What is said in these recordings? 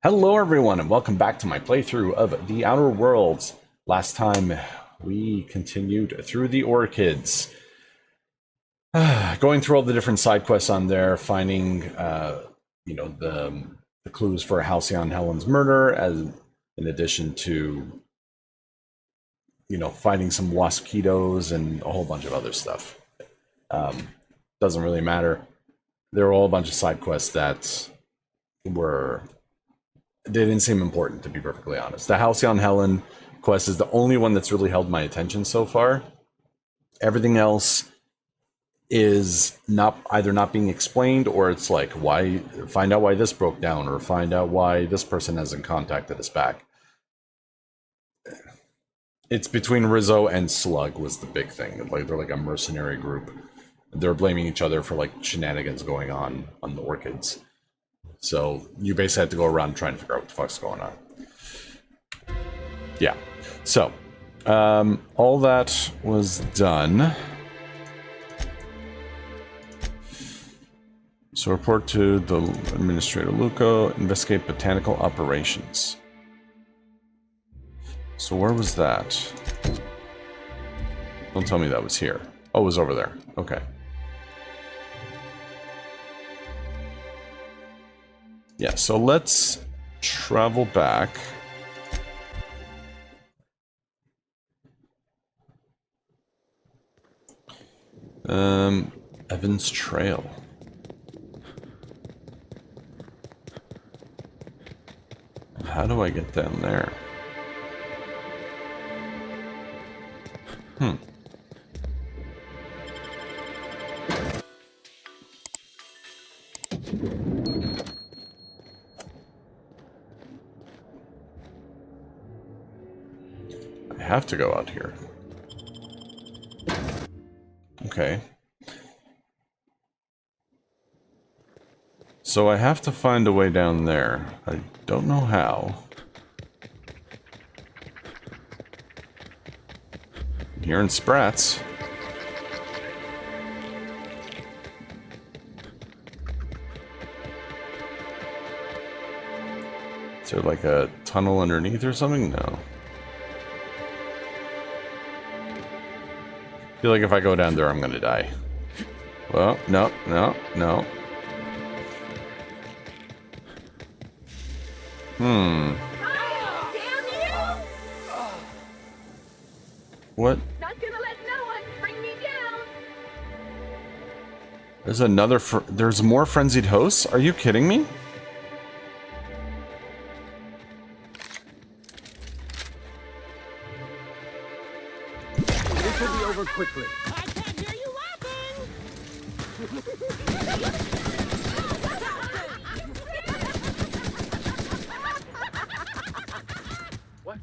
Hello everyone and welcome back to my playthrough of The Outer Worlds. Last time we continued through the orchids. Going through all the different side quests on there, finding the clues for Halcyon Helen's murder, as in addition to finding some waspitos and a whole bunch of other stuff. Doesn't really matter. There were all a bunch of side quests that they didn't seem important, to be perfectly honest. The Halcyon Helen quest is the only one that's really held my attention so far. Everything else is either not being explained, or it's like, find out why this broke down, or find out why this person hasn't contacted us back. It's between Rizzo and Slug was the big thing. Like, they're like a mercenary group. They're blaming each other for like shenanigans going on the orchids. So you basically have to go around trying to figure out what the fuck's going on. Yeah. So all that was done. So report to the Administrator Luco, investigate botanical operations. So where was that? Don't tell me that was here. Oh, it was over there. Okay. Yeah, so let's travel back. Evans Trail. How do I get down there? I have to go out here. Okay. So I have to find a way down there. I don't know how. I'm hearing sprats. Is there like a tunnel underneath or something? No. I feel like if I go down there, I'm gonna die. Well, no. What? Not gonna let no one bring me down. There's another. There's more frenzied hosts? Are you kidding me? This will be over quickly. I can't hear you What?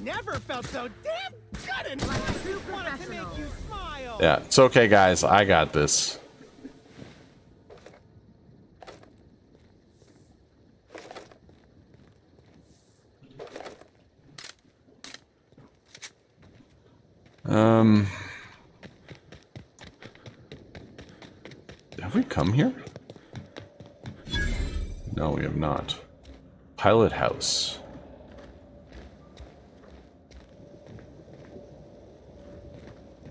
Never felt so damn good in life. I just wanted to make you smile. Yeah, it's okay, guys. I got this. Have we come here? No, we have not. Pilot house.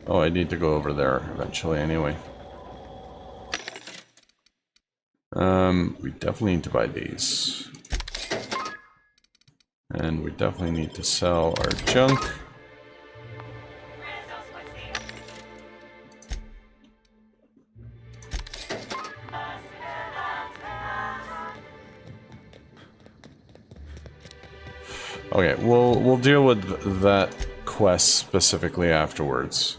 Oh, I need to go over there eventually anyway. We definitely need to buy these. And we definitely need to sell our junk. Okay, we'll deal with that quest specifically afterwards.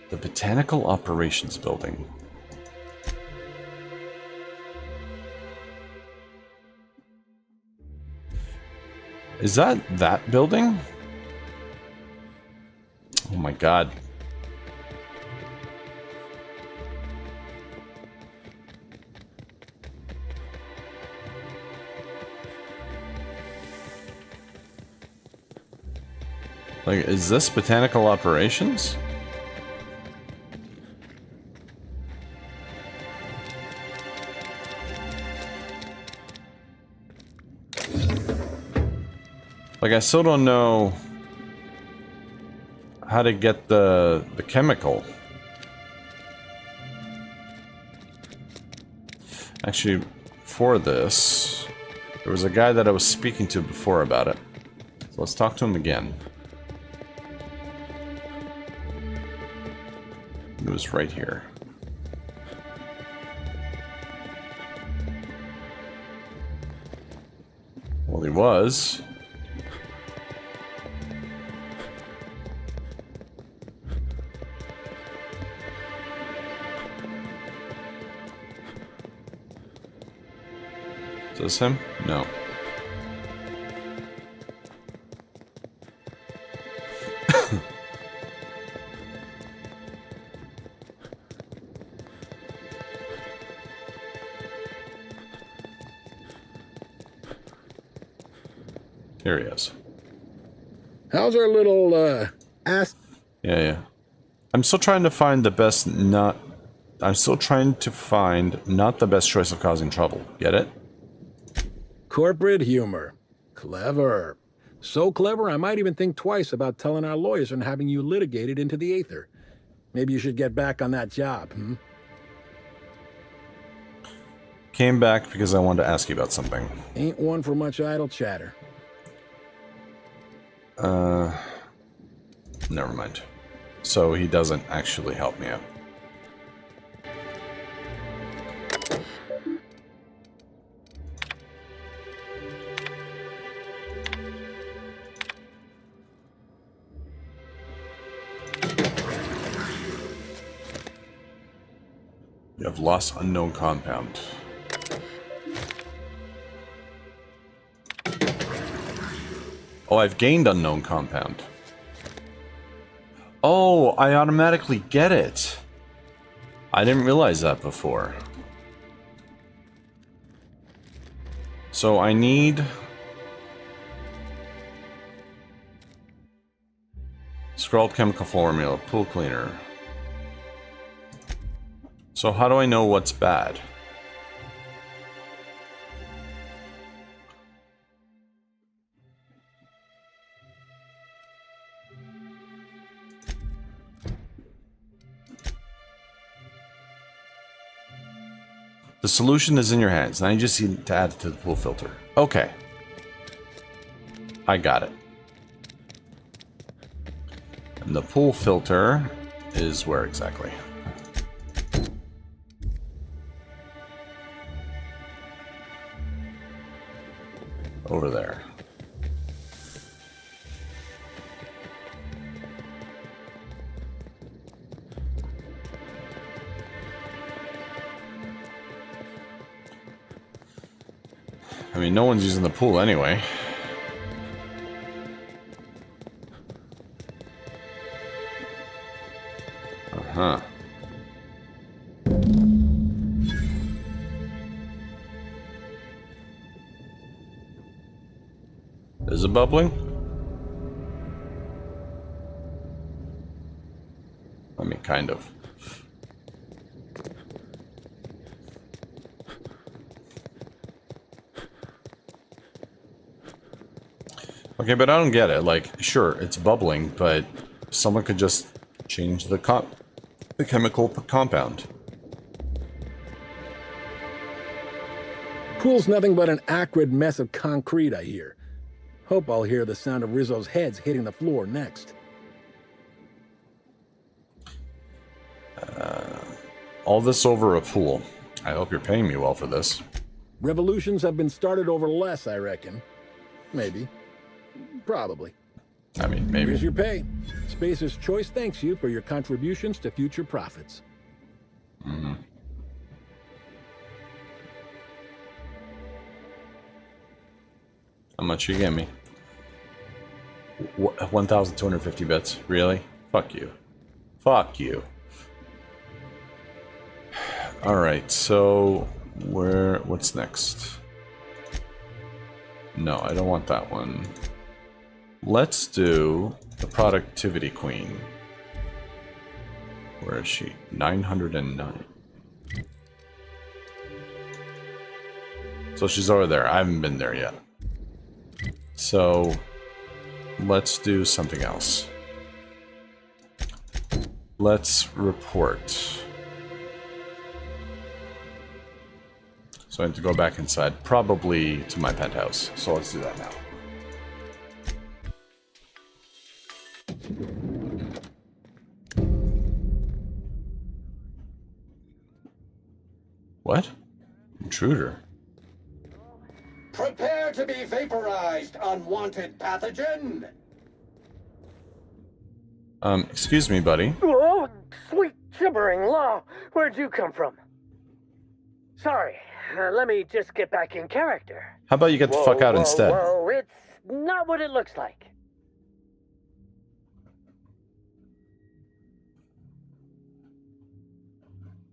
The Botanical Operations Building. Is that building? Oh my god. Like, is this botanical operations? Like, I still don't know how to get the chemical. Actually, for this, there was a guy that I was speaking to before about it. So let's talk to him again. It was right here. Well, he was. Is this him? No. Here he is. How's our little, ass? Yeah. I'm still trying to find the best not... I'm still trying to find not the best choice of causing trouble. Get it? Corporate humor. Clever. So clever, I might even think twice about telling our lawyers and having you litigated into the aether. Maybe you should get back on that job, hmm? Came back because I wanted to ask you about something. Ain't one for much idle chatter. Never mind. So he doesn't actually help me out. You have lost unknown compound. Oh, I've gained unknown compound. Oh, I automatically get it. I didn't realize that before. So I need... Scrawled chemical formula, pool cleaner. So how do I know what's bad? The solution is in your hands. Now you just need to add it to the pool filter. Okay. I got it. And the pool filter is where exactly? Over there. I mean, no one's using the pool anyway. Uh-huh. Is it bubbling? I mean, kind of. Okay, but I don't get it. Like, sure, it's bubbling, but someone could just change the chemical compound. Pool's nothing but an acrid mess of concrete, I hear. Hope I'll hear the sound of Rizzo's heads hitting the floor next. All this over a pool. I hope you're paying me well for this. Revolutions have been started over less, I reckon. Maybe. Probably. I mean, maybe. Here's your pay. Spacer's Choice thanks you for your contributions to future profits. Mm-hmm. How much you get me? 1,250 bits. Really? Fuck you. Fuck you. Alright, so... what's next? No, I don't want that one. Let's do the Productivity Queen. Where is she? 909. So she's over there. I haven't been there yet. So let's do something else. Let's report. So I have to go back inside, probably to my penthouse. So let's do that now. What? Intruder. Prepare to be vaporized, unwanted pathogen! Excuse me, buddy. Oh, sweet gibbering law! Where'd you come from? Sorry, let me just get back in character. How about you get the fuck out instead? Whoa, it's not what it looks like.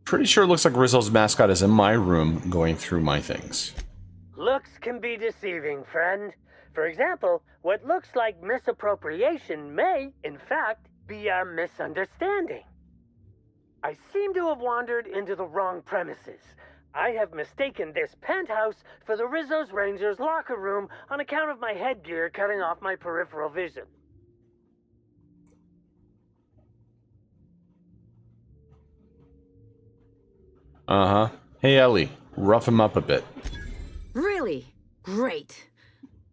Pretty sure it looks like Rizzo's mascot is in my room going through my things. Looks can be deceiving, friend. For example, what looks like misappropriation may, in fact, be a misunderstanding. I seem to have wandered into the wrong premises. I have mistaken this penthouse for the Rizzo's Rangers locker room on account of my headgear cutting off my peripheral vision. Uh-huh. Hey, Ellie, rough him up a bit. Really? Great.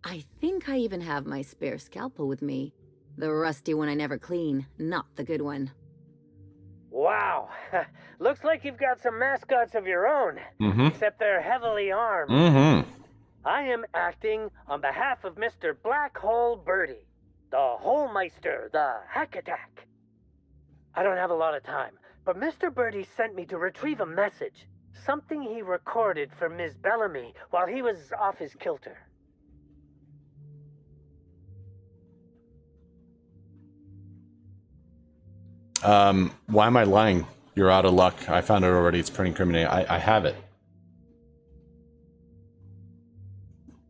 I think I even have my spare scalpel with me. The rusty one I never clean, not the good one. Wow. Looks like you've got some mascots of your own. Mm-hmm. Except they're heavily armed. Mm-hmm. I am acting on behalf of Mr. Black Hole Birdie, the Holmeister, the Hack Attack. I don't have a lot of time, but Mr. Birdie sent me to retrieve a message. Something he recorded for Ms. Bellamy while he was off his kilter. Why am I lying? You're out of luck. I found it already. It's pretty incriminating. I have it.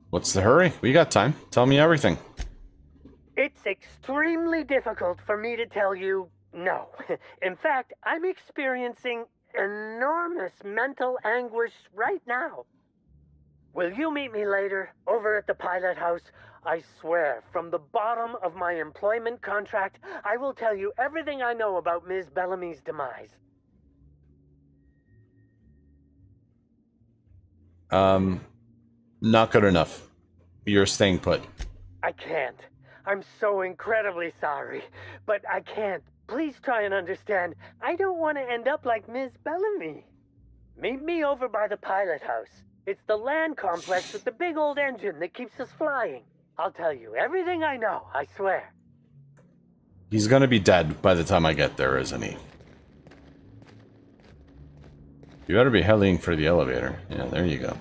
What's the hurry? We got time. Tell me everything. It's extremely difficult for me to tell you no. In fact, I'm experiencing enormous mental anguish right now. Will you meet me later, over at the pilot house? I swear, from the bottom of my employment contract, I will tell you everything I know about Ms. Bellamy's demise. Not good enough. You're staying put. I can't. I'm so incredibly sorry, but I can't. Please try and understand. I don't want to end up like Ms. Bellamy. Meet me over by the pilot house. It's the land complex with the big old engine that keeps us flying. I'll tell you everything I know, I swear. He's gonna be dead by the time I get there, isn't he? You better be heading for the elevator. Yeah, there you go.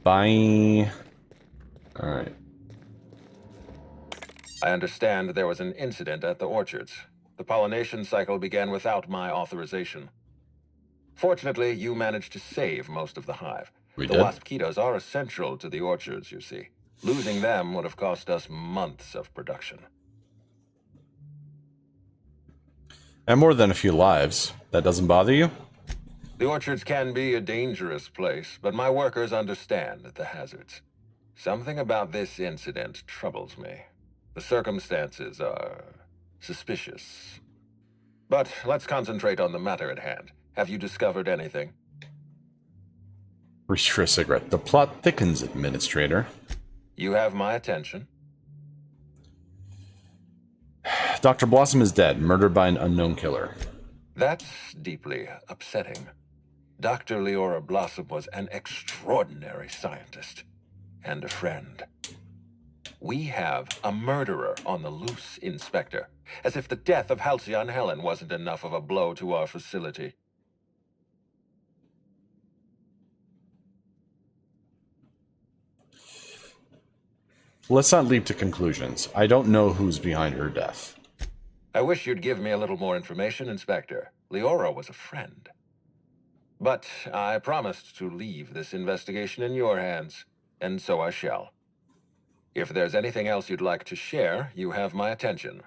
Bye. Alright. I understand there was an incident at the orchards. The pollination cycle began without my authorization. Fortunately, you managed to save most of the hive. We The did? wasp-ketos are essential to the orchards, you see. Losing them would have cost us months of production. And more than a few lives. That doesn't bother you? The orchards can be a dangerous place, but my workers understand the hazards. Something about this incident troubles me. The circumstances are suspicious. But let's concentrate on the matter at hand. Have you discovered anything? Reach for a cigarette. The plot thickens, Administrator. You have my attention. Dr. Blossom is dead, murdered by an unknown killer. That's deeply upsetting. Dr. Leora Blossom was an extraordinary scientist and a friend. We have a murderer on the loose, Inspector, as if the death of Halcyon Helen wasn't enough of a blow to our facility. Let's not leap to conclusions. I don't know who's behind her death. I wish you'd give me a little more information, Inspector. Leora was a friend. But I promised to leave this investigation in your hands, and so I shall. If there's anything else you'd like to share, you have my attention.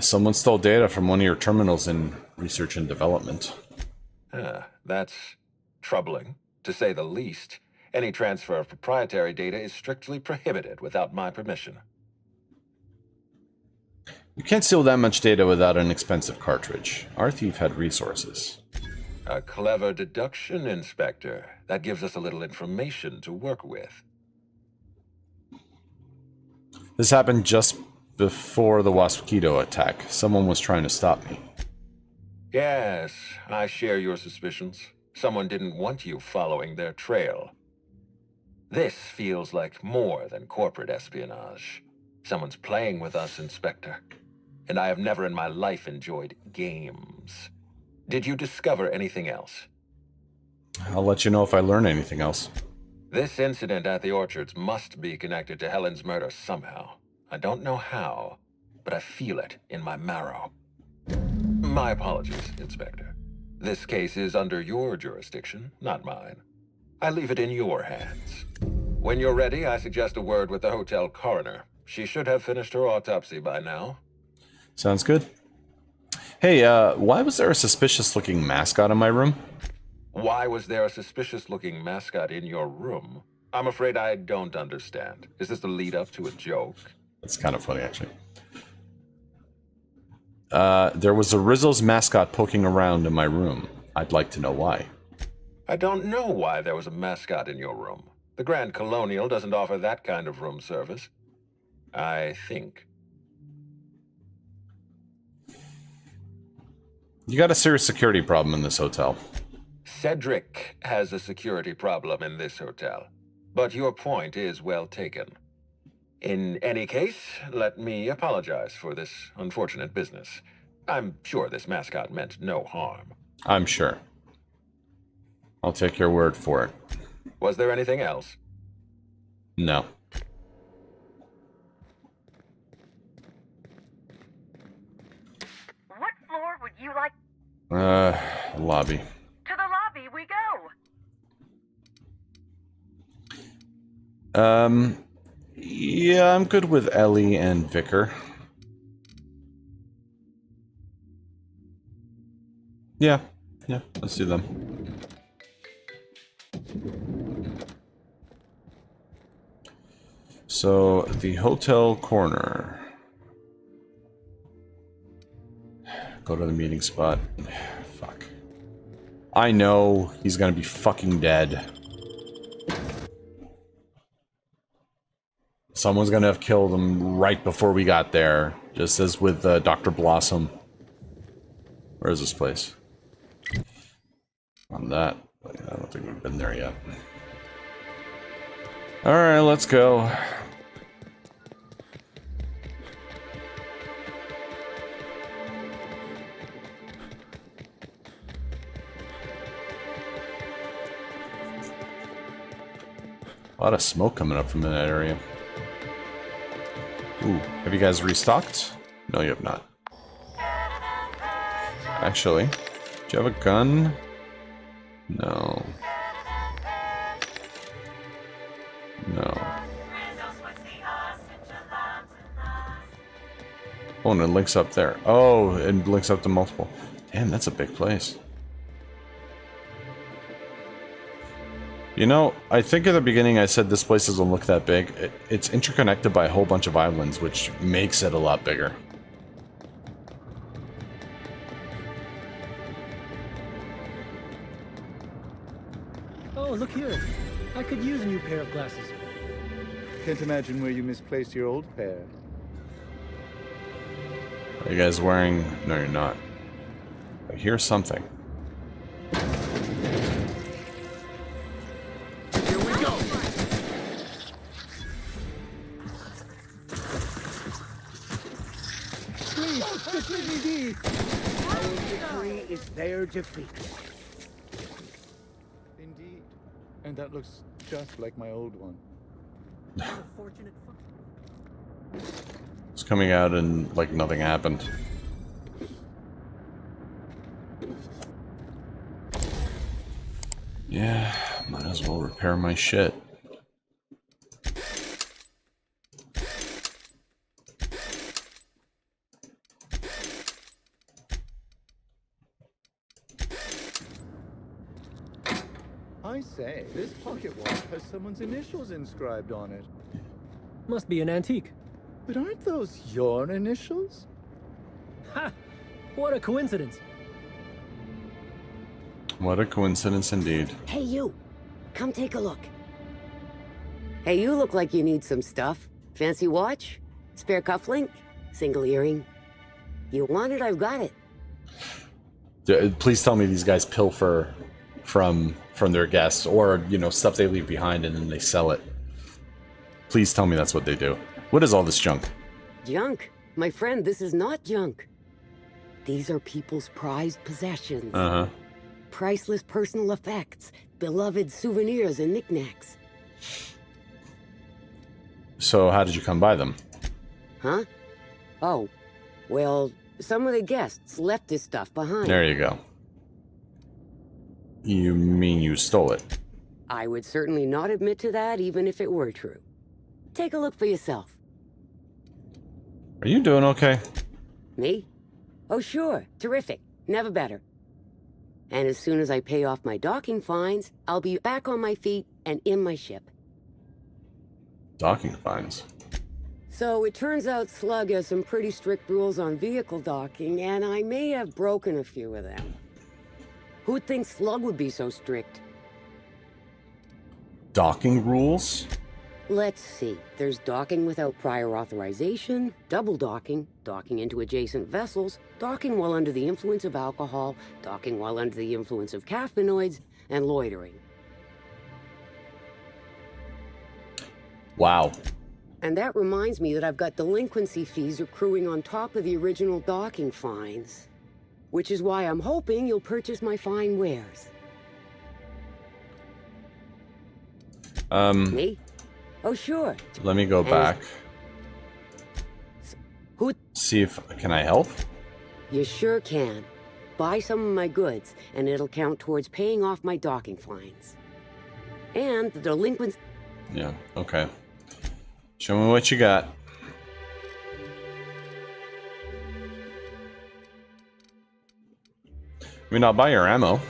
Someone stole data from one of your terminals in research and development. That's troubling, to say the least. Any transfer of proprietary data is strictly prohibited without my permission. You can't steal that much data without an expensive cartridge. Our thief had resources. A clever deduction, Inspector. That gives us a little information to work with. This happened just before the Waspito attack. Someone was trying to stop me. Yes, I share your suspicions. Someone didn't want you following their trail. This feels like more than corporate espionage. Someone's playing with us, Inspector. And I have never in my life enjoyed games. Did you discover anything else? I'll let you know if I learn anything else. This incident at the orchards must be connected to Helen's murder somehow. I don't know how, but I feel it in my marrow. My apologies, Inspector. This case is under your jurisdiction, not mine. I leave it in your hands. When you're ready, I suggest a word with the hotel coroner. She should have finished her autopsy by now. Sounds good. Hey, why was there a suspicious-looking mascot in my room? Why was there a suspicious-looking mascot in your room? I'm afraid I don't understand. Is this the lead-up to a joke? That's kind of funny, actually. There was a Rizzo's mascot poking around in my room. I'd like to know why. I don't know why there was a mascot in your room. The Grand Colonial doesn't offer that kind of room service. I think. You got a serious security problem in this hotel. Cedric has a security problem in this hotel. But your point is well taken. In any case, let me apologize for this unfortunate business. I'm sure this mascot meant no harm. I'm sure. I'll take your word for it. Was there anything else? No. What floor would you like? Lobby. To the lobby we go. Yeah, I'm good with Ellie and Vicar. Yeah, let's do them. So, the hotel corner. Go to the meeting spot. Fuck. I know he's gonna be fucking dead. Someone's gonna have killed him right before we got there, just as with Dr. Blossom. Where is this place? On that. I don't think we've been there yet. Alright, let's go. A lot of smoke coming up from that area. Ooh, have you guys restocked? No, you have not. Actually, do you have a gun? No. No. Oh, and it links up there. Oh, it links up to multiple. Damn, that's a big place. You know, I think at the beginning I said this place doesn't look that big. It's interconnected by a whole bunch of islands, which makes it a lot bigger. Oh, look here. I could use a new pair of glasses. Can't imagine where you misplaced your old pair. Are you guys wearing... No, you're not. I hear something. Here we go. Please, just let me be. Our victory is their defeat. Indeed. And that looks just like my old one. It's coming out and like nothing happened. Yeah, might as well repair my shit. I say, this pocket watch has someone's initials inscribed on it. Must be an antique. But aren't those your initials? Ha! What a coincidence. What a coincidence indeed. Hey, you. Come take a look. Hey, you look like you need some stuff. Fancy watch? Spare cufflink? Single earring? You want it? I've got it. Please tell me these guys pilfer from their guests, or stuff they leave behind and then they sell it. Please tell me that's what they do. What is all this junk? Junk? My friend, this is not junk. These are people's prized possessions. Uh-huh. Priceless personal effects, beloved souvenirs and knickknacks. So how did you come by them? Huh? Oh, well, some of the guests left this stuff behind. There you go. You mean you stole it? I would certainly not admit to that, even if it were true. Take a look for yourself. Are you doing okay? Me? Oh, sure. Terrific. Never better. And as soon as I pay off my docking fines, I'll be back on my feet and in my ship. Docking fines? So it turns out Slug has some pretty strict rules on vehicle docking, and I may have broken a few of them. Who'd think Slug would be so strict? Docking rules? Let's see. There's docking without prior authorization, double docking, docking into adjacent vessels, docking while under the influence of alcohol, docking while under the influence of caffeinoids, and loitering. Wow. And that reminds me that I've got delinquency fees accruing on top of the original docking fines. Which is why I'm hoping you'll purchase my fine wares. Me? Oh, sure. Let me go back. Who? See if... Can I help? You sure can. Buy some of my goods, and it'll count towards paying off my docking fines. And the delinquents... Yeah, okay. Show me what you got. I mean, I'll buy your ammo.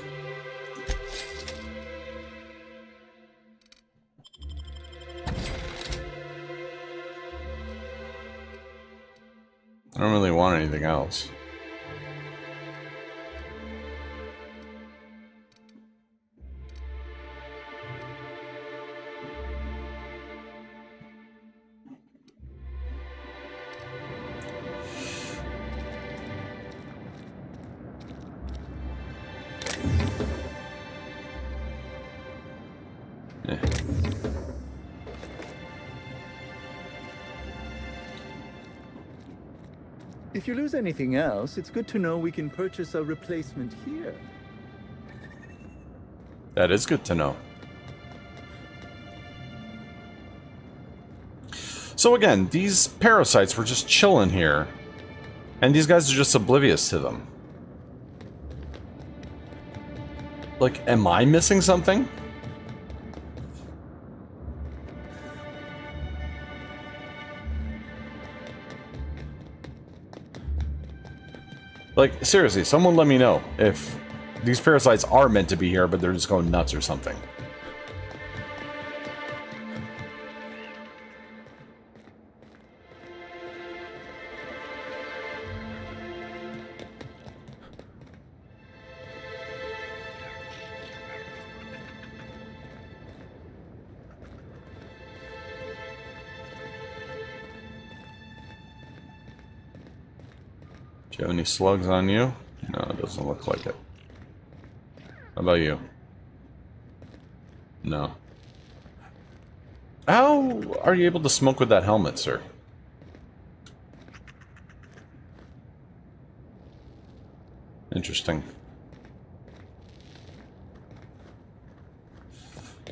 I don't really want anything else. If you lose anything else, it's good to know we can purchase a replacement here. That is good to know. So again, these parasites were just chilling here, and these guys are just oblivious to them. Like, am I missing something? Like, seriously, someone let me know if these parasites are meant to be here, but they're just going nuts or something. Do you have any slugs on you? No, it doesn't look like it. How about you? No. How are you able to smoke with that helmet, sir? Interesting.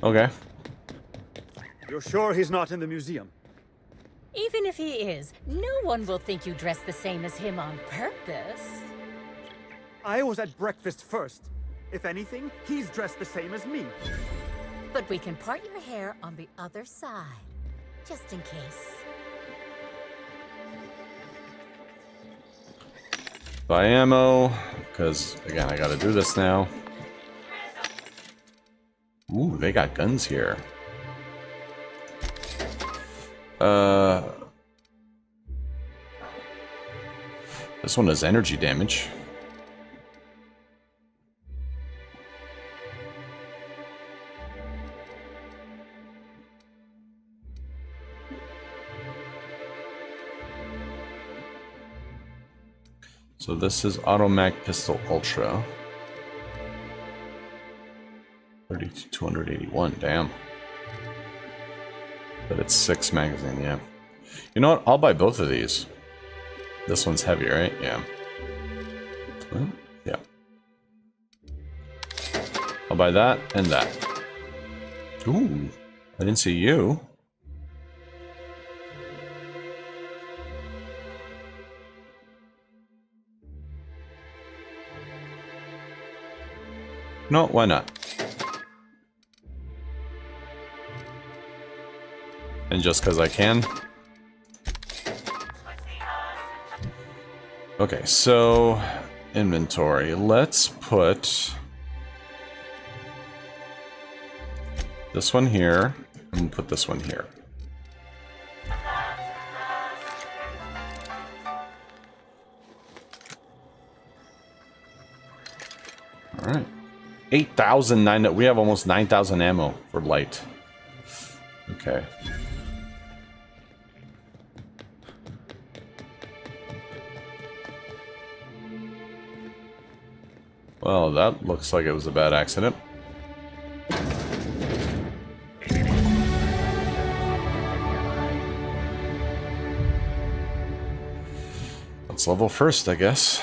Okay. You're sure he's not in the museum? Even if he is, no one will think you dressed the same as him on purpose. I was at breakfast first. If anything, he's dressed the same as me. But we can part your hair on the other side, just in case. Buy ammo, because, again, I gotta do this now. Ooh, they got guns here. This one does energy damage. So this is Automag Pistol Ultra. 3281, damn. But it's 6 magazine, yeah. You know what? I'll buy both of these. This one's heavy, right? Yeah. Well, yeah. I'll buy that and that. Ooh, I didn't see you. No, why not? And just because I can. Okay, so inventory. Let's put this one here and put this one here. All right. 8,009. We have almost 9,000 ammo for light. Okay. Well, that looks like it was a bad accident. Let's level first, I guess.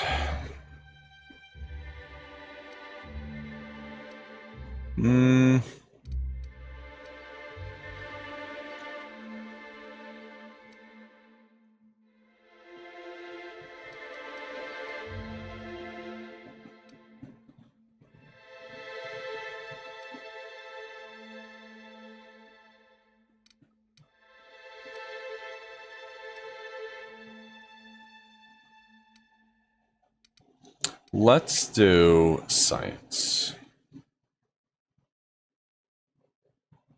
Let's do science.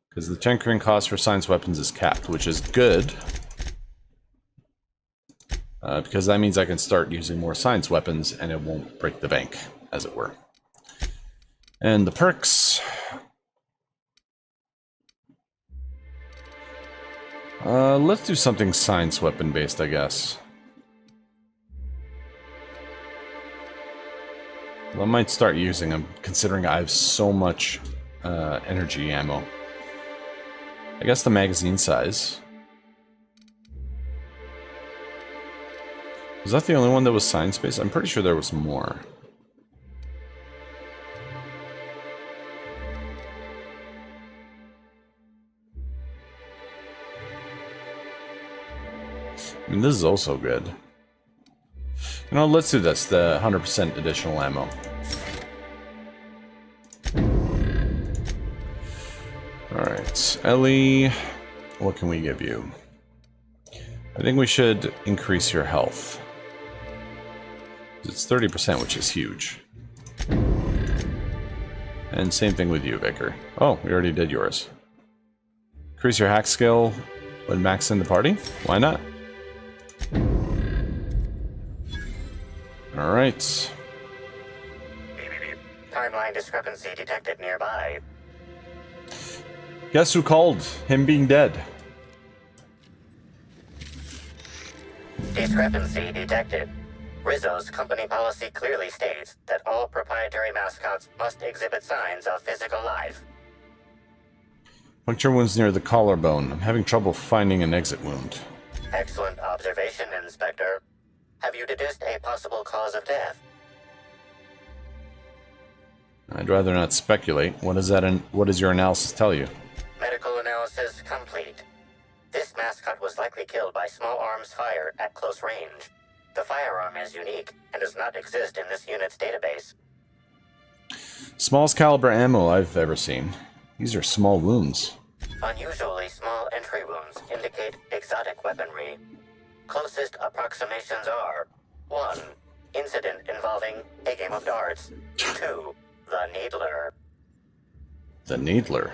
Because the tinkering cost for science weapons is capped, which is good. Because that means I can start using more science weapons and it won't break the bank, as it were. And the perks. Let's do something science weapon based, I guess. I might start using them, considering I have so much energy ammo. I guess the magazine size. Was that the only one that was science-based? I'm pretty sure there was more. I mean, this is also good. You know, let's do this, the 100% additional ammo. Alright, Ellie, what can we give you? I think we should increase your health. It's 30%, which is huge. And same thing with you, Vicar. Oh, we already did yours. Increase your hack skill when maxed in the party? Why not? Alright. Timeline discrepancy detected nearby. Guess who called? Him being dead. Discrepancy detected. Rizzo's company policy clearly states that all proprietary mascots must exhibit signs of physical life. Puncture wounds near the collarbone. I'm having trouble finding an exit wound. Excellent observation, Inspector. Have you deduced a possible cause of death? I'd rather not speculate. What does your analysis tell you? Medical analysis complete. This mascot was likely killed by small arms fire at close range. The firearm is unique and does not exist in this unit's database. Smallest caliber ammo I've ever seen. These are small wounds. Unusually small entry wounds indicate exotic weaponry. Closest approximations are 1. Incident involving a game of darts. 2. The Needler. The Needler.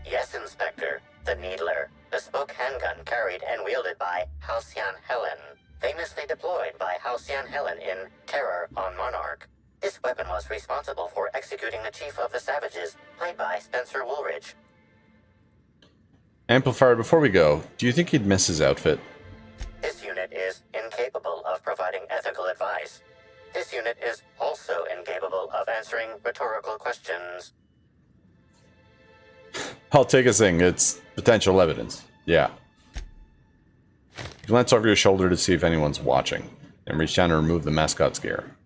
Yes, Inspector. The Needler. Bespoke handgun carried and wielded by Halcyon Helen. Famously deployed by Halcyon Helen in Terror on Monarch. This weapon was responsible for executing the Chief of the Savages, played by Spencer Woolridge. Amplifier, before we go, do you think he'd miss his outfit? This unit is incapable of providing ethical advice. This unit is also incapable of answering rhetorical questions. I'll take a thing. It's potential evidence. Yeah. Glance over your shoulder to see if anyone's watching, and reach down and remove the mascot's gear.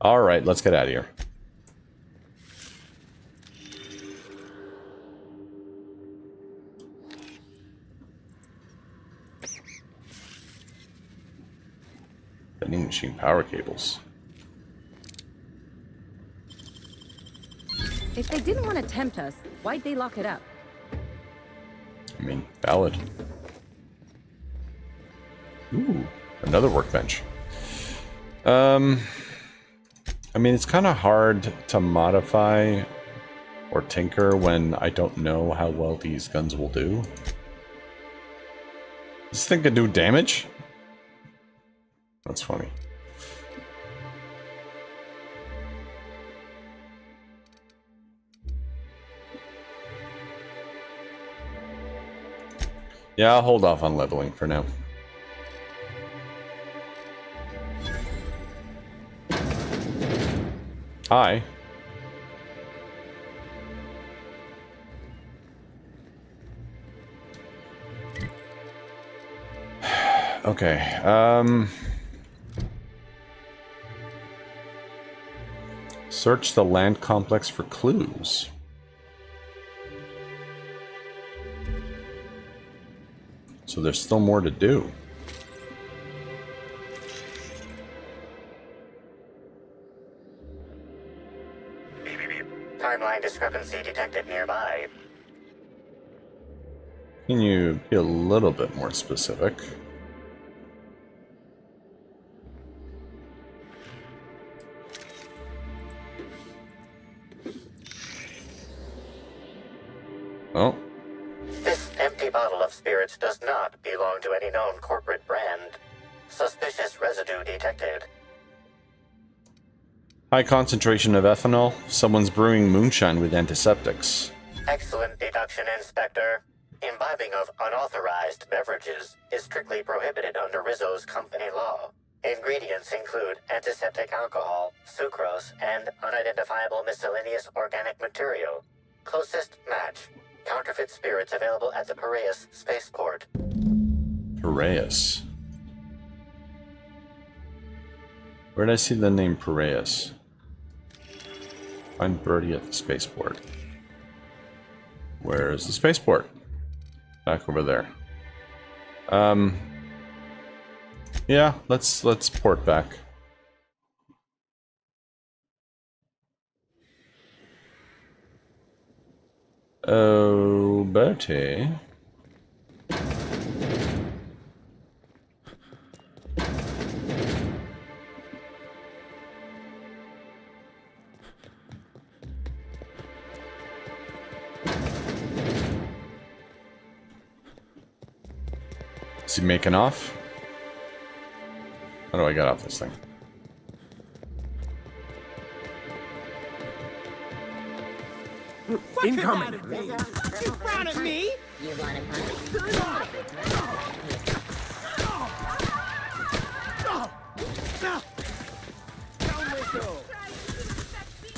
Alright, let's get out of here. Vending machine power cables. If they didn't want to tempt us, why'd they lock it up? I mean, valid. Ooh, another workbench. I mean, it's kind of hard to modify or tinker when I don't know how well these guns will do. This thing can do damage? That's funny. Yeah, I'll hold off on leveling for now. Hi. Okay, search the land complex for clues. So there's still more to do. Timeline discrepancy detected nearby. Can you be a little bit more specific? Oh. This empty bottle of spirits does not belong to any known corporate brand. Suspicious residue detected. High concentration of ethanol. Someone's brewing moonshine with antiseptics. Excellent deduction, Inspector. Imbibing of unauthorized beverages is strictly prohibited under Rizzo's company law. Ingredients include antiseptic alcohol, sucrose, and unidentifiable miscellaneous organic material. Closest match. Counterfeit spirits available at the Piraeus spaceport. Piraeus. Where did I see the name Piraeus? Find Birdie at the spaceport. Where's the spaceport? Back over there. Yeah, let's port back. Oh, Bertie. Is he making off? How do I get off this thing? Incoming! You frown at me? You want to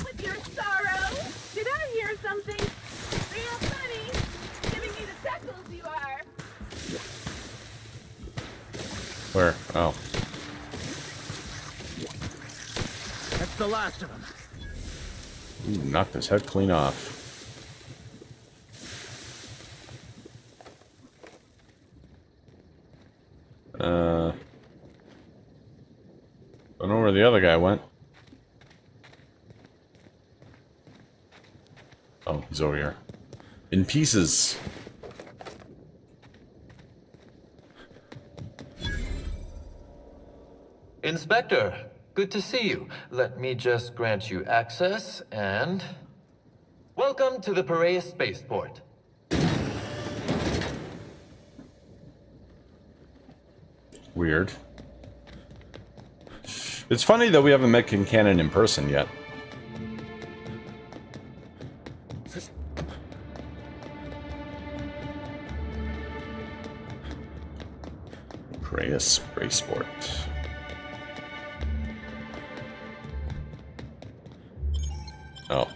with your sorrow? Did I hear something real funny? Giving me the tickles you are. Where? Oh. That's the last of them. Ooh, knocked his head clean off. Don't know where the other guy went. Oh, he's over here. In pieces. Inspector, good to see you. Let me just grant you access and... Welcome to the Piraeus spaceport. Weird. It's funny that we haven't met Kincannon in person yet. Piraeus spaceport. Oh.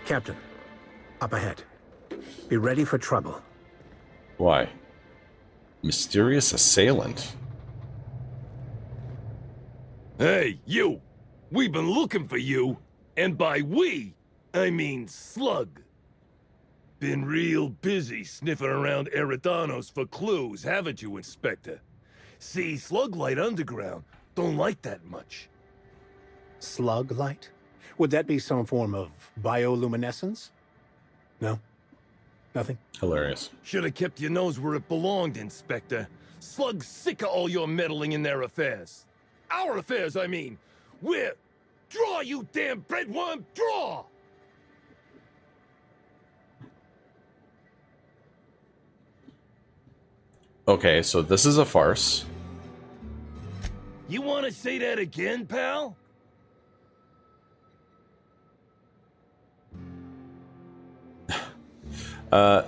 Captain, up ahead. Be ready for trouble. Why? Mysterious assailant. Hey, you! We've been looking for you. And by we, I mean Slug. Been real busy sniffing around Eridanos for clues, haven't you, Inspector? See, Slug Light Underground don't like that much. Slug light? Would that be some form of bioluminescence? No? Nothing? Hilarious. Should have kept your nose where it belonged, Inspector. Slug's sick of all your meddling in their affairs. Our affairs, I mean. We're... Draw, you damn breadworm! Draw! Okay, so this is a farce. You want to say that again, pal?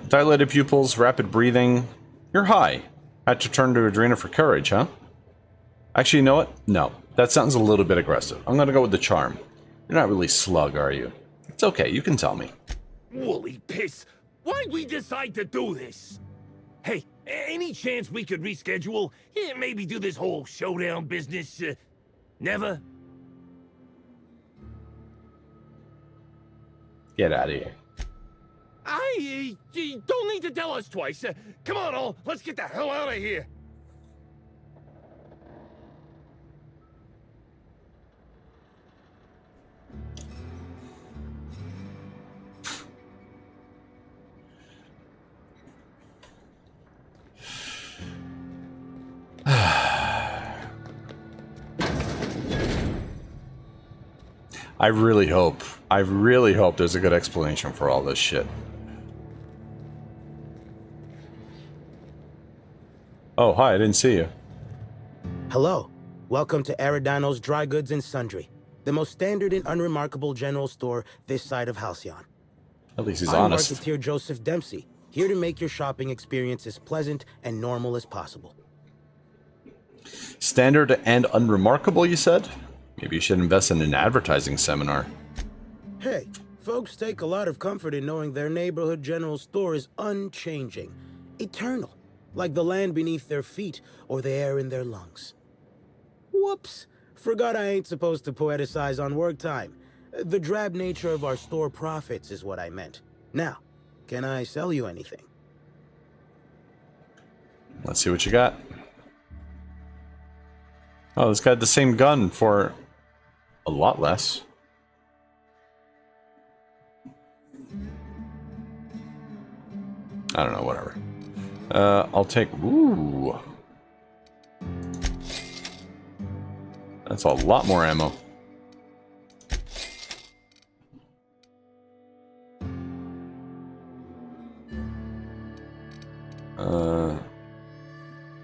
Dilated pupils, rapid breathing. You're high. Had to turn to Adrena for courage, huh? Actually, you know what? No. That sounds a little bit aggressive. I'm gonna go with the charm. You're not really Slug, are you? It's okay, you can tell me. Woolly piss! Why'd we decide to do this? Hey, any chance we could reschedule? Yeah, maybe do this whole showdown business? Never? Get out of here. You don't need to tell us twice. Come on, all. Let's get the hell out of here. I really hope there's a good explanation for all this shit. Oh, hi, I didn't see you. Hello. Welcome to Eridanos Dry Goods and Sundry, the most standard and unremarkable general store this side of Halcyon. At least he's I'm honest. Marketeer Joseph Dempsey, here to make your shopping experience as pleasant and normal as possible. Standard and unremarkable, you said? Maybe you should invest in an advertising seminar. Hey, folks take a lot of comfort in knowing their neighborhood general store is unchanging, eternal, like the land beneath their feet or the air in their lungs. Whoops, forgot I ain't supposed to poeticize on work time. The drab nature of our store profits is what I meant. Now, can I sell you anything? Let's see what you got. Oh, this guy had the same gun for a lot less. I don't know, whatever. I'll take... Ooh. That's a lot more ammo.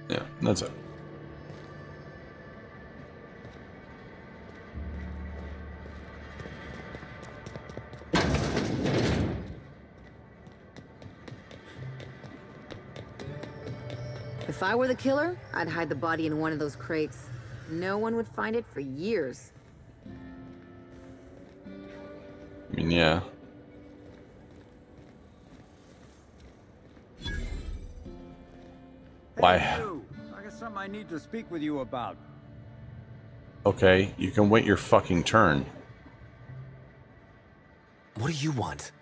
Yeah, that's it. If I were the killer, I'd hide the body in one of those crates. No one would find it for years. I mean, yeah. Why? Hey, you. I got something I need to speak with you about. Okay, you can wait your fucking turn. What do you want?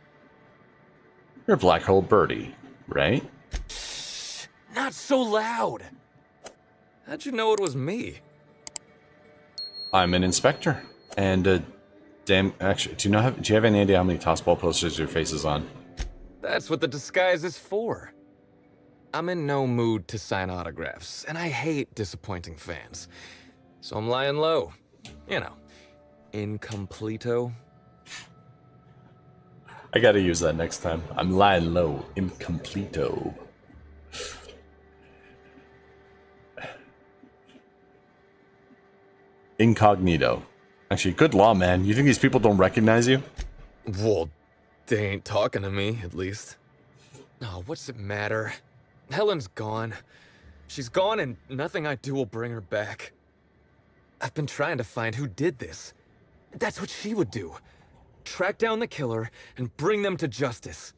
You're Black Hole Birdie, right? Not so loud! How'd you know it was me? I'm an inspector. And, damn, actually, do you have any idea how many tossball posters your face is on? That's what the disguise is for. I'm in no mood to sign autographs, and I hate disappointing fans. So I'm lying low. You know, incompleto. I gotta use that next time. I'm lying low. Incompleto. Incognito. Actually, good law, man. You think these people don't recognize you? Well, they ain't talking to me, at least. Oh, what's it matter? Helen's gone. She's gone and nothing I do will bring her back. I've been trying to find who did this. That's what she would do. Track down the killer and bring them to justice.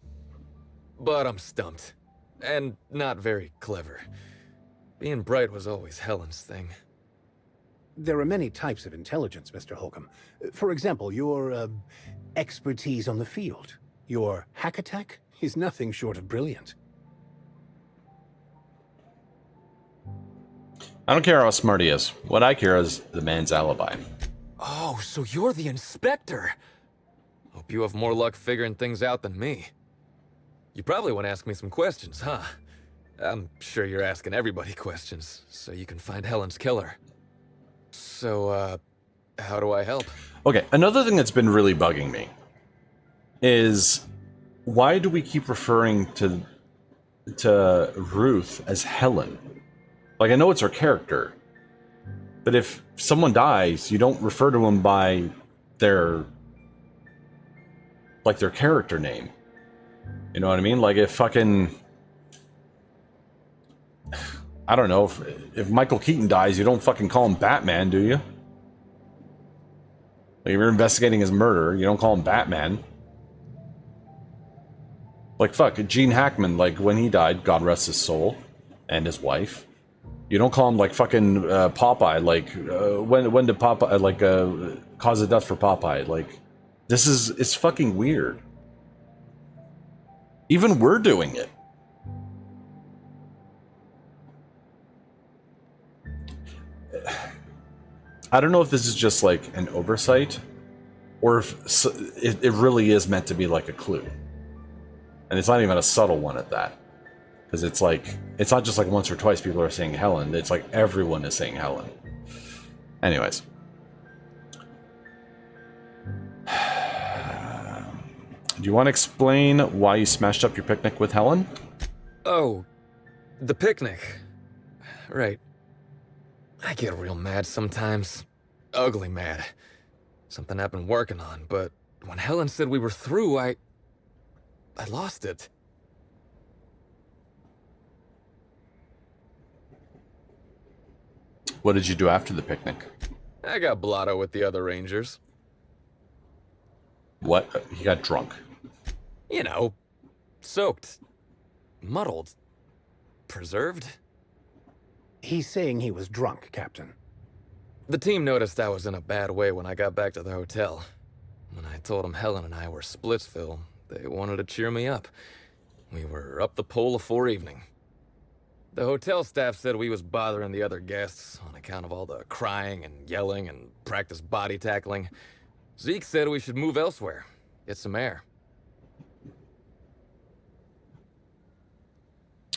But I'm stumped. And not very clever. Being bright was always Helen's thing. There are many types of intelligence, Mr. Holcomb. For example, your expertise on the field. Your hack attack is nothing short of brilliant. I don't care how smart he is. What I care is the man's alibi. Oh, so you're the inspector. Hope you have more luck figuring things out than me. You probably want to ask me some questions, huh? I'm sure you're asking everybody questions, so you can find Helen's killer. So, how do I help? Okay, another thing that's been really bugging me is why do we keep referring to Ruth as Helen? Like, I know it's her character, but if someone dies, you don't refer to them by their character name. You know what I mean? Like, if fucking, I don't know, if Michael Keaton dies, you don't fucking call him Batman, do you? Like, if you're investigating his murder, you don't call him Batman. Like, fuck, Gene Hackman, like, when he died, God rest his soul, and his wife. You don't call him, like, fucking Popeye, like, when did Popeye, like, cause of death for Popeye? Like, it's fucking weird. Even we're doing it. I don't know if this is just like an oversight or if it really is meant to be like a clue. And it's not even a subtle one at that. Because it's like, it's not just like once or twice people are saying Helen. It's like everyone is saying Helen. Anyways. Do you want to explain why you smashed up your picnic with Helen? Oh, the picnic. Right. I get real mad sometimes. Ugly mad. Something I've been working on, but when Helen said we were through, I lost it. What did you do after the picnic? I got blotto with the other Rangers. What? He got drunk. You know, soaked, muddled, preserved. He's saying he was drunk, Captain. The team noticed I was in a bad way when I got back to the hotel. When I told them Helen and I were Splitsville, they wanted to cheer me up. We were up the pole afore evening. The hotel staff said we was bothering the other guests on account of all the crying and yelling and practice body tackling. Zeke said we should move elsewhere, get some air.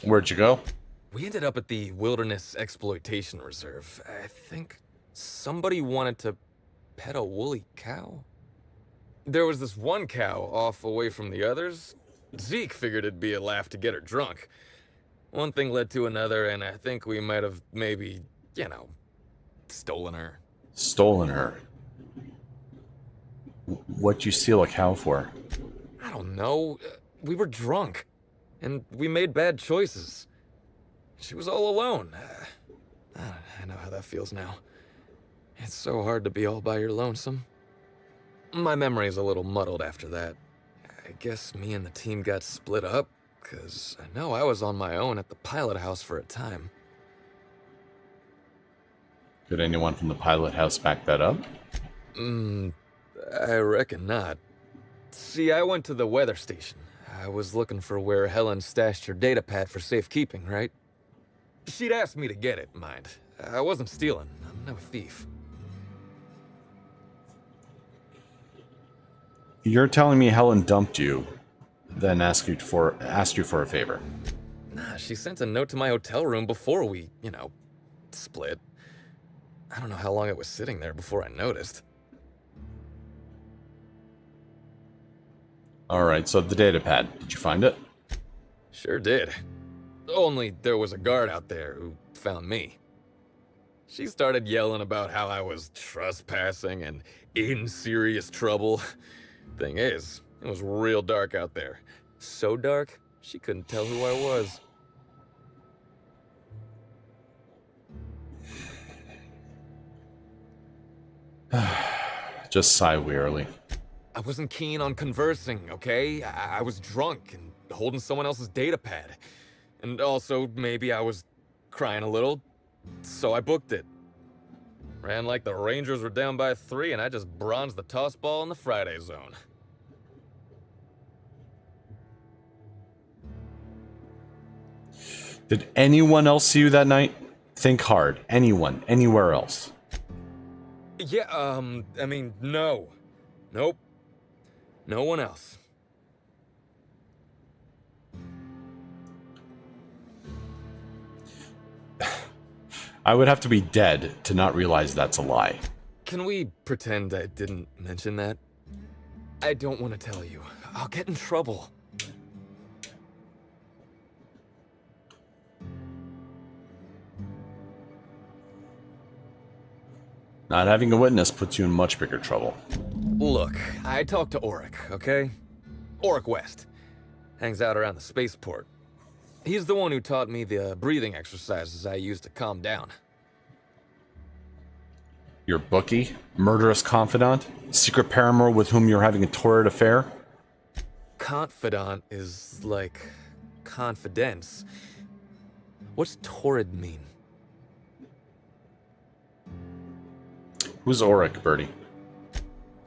Where'd you go? We ended up at the Wilderness Exploitation Reserve. I think somebody wanted to pet a woolly cow. There was this one cow off away from the others. Zeke figured it'd be a laugh to get her drunk. One thing led to another, and I think we might have maybe, you know, stolen her. Stolen her? What'd you steal a cow for? I don't know. We were drunk, and we made bad choices. She was all alone. I know how that feels now. It's so hard to be all by your lonesome. My memory's a little muddled after that. I guess me and the team got split up, because I know I was on my own at the pilot house for a time. Could anyone from the pilot house back that up? I reckon not. See, I went to the weather station. I was looking for where Helen stashed her data pad for safekeeping, right? She'd asked me to get it, mind. I wasn't stealing. I'm no thief. You're telling me Helen dumped you, then asked you for a favor? Nah, she sent a note to my hotel room before we, split. I don't know how long it was sitting there before I noticed. Alright, so the data pad. Did you find it? Sure did. Only there was a guard out there who found me. She started yelling about how I was trespassing and in serious trouble. Thing is, it was real dark out there. So dark, she couldn't tell who I was. Just sigh wearily. I wasn't keen on conversing, okay? I was drunk and holding someone else's data pad. And also, maybe I was crying a little, so I booked it. Ran like the Rangers were down by 3, and I just bronzed the toss ball in the Friday zone. Did anyone else see you that night? Think hard. Anyone. Anywhere else. Yeah, no. Nope. No one else. I would have to be dead to not realize that's a lie. Can we pretend I didn't mention that? I don't want to tell you. I'll get in trouble. Not having a witness puts you in much bigger trouble. Look, I talked to Auric, okay? Auric West. Hangs out around the spaceport. He's the one who taught me the breathing exercises I use to calm down. Your bookie? Murderous confidant? Secret paramour with whom you're having a torrid affair? Confidant is like confidence. What's torrid mean? Who's Auric, Birdie?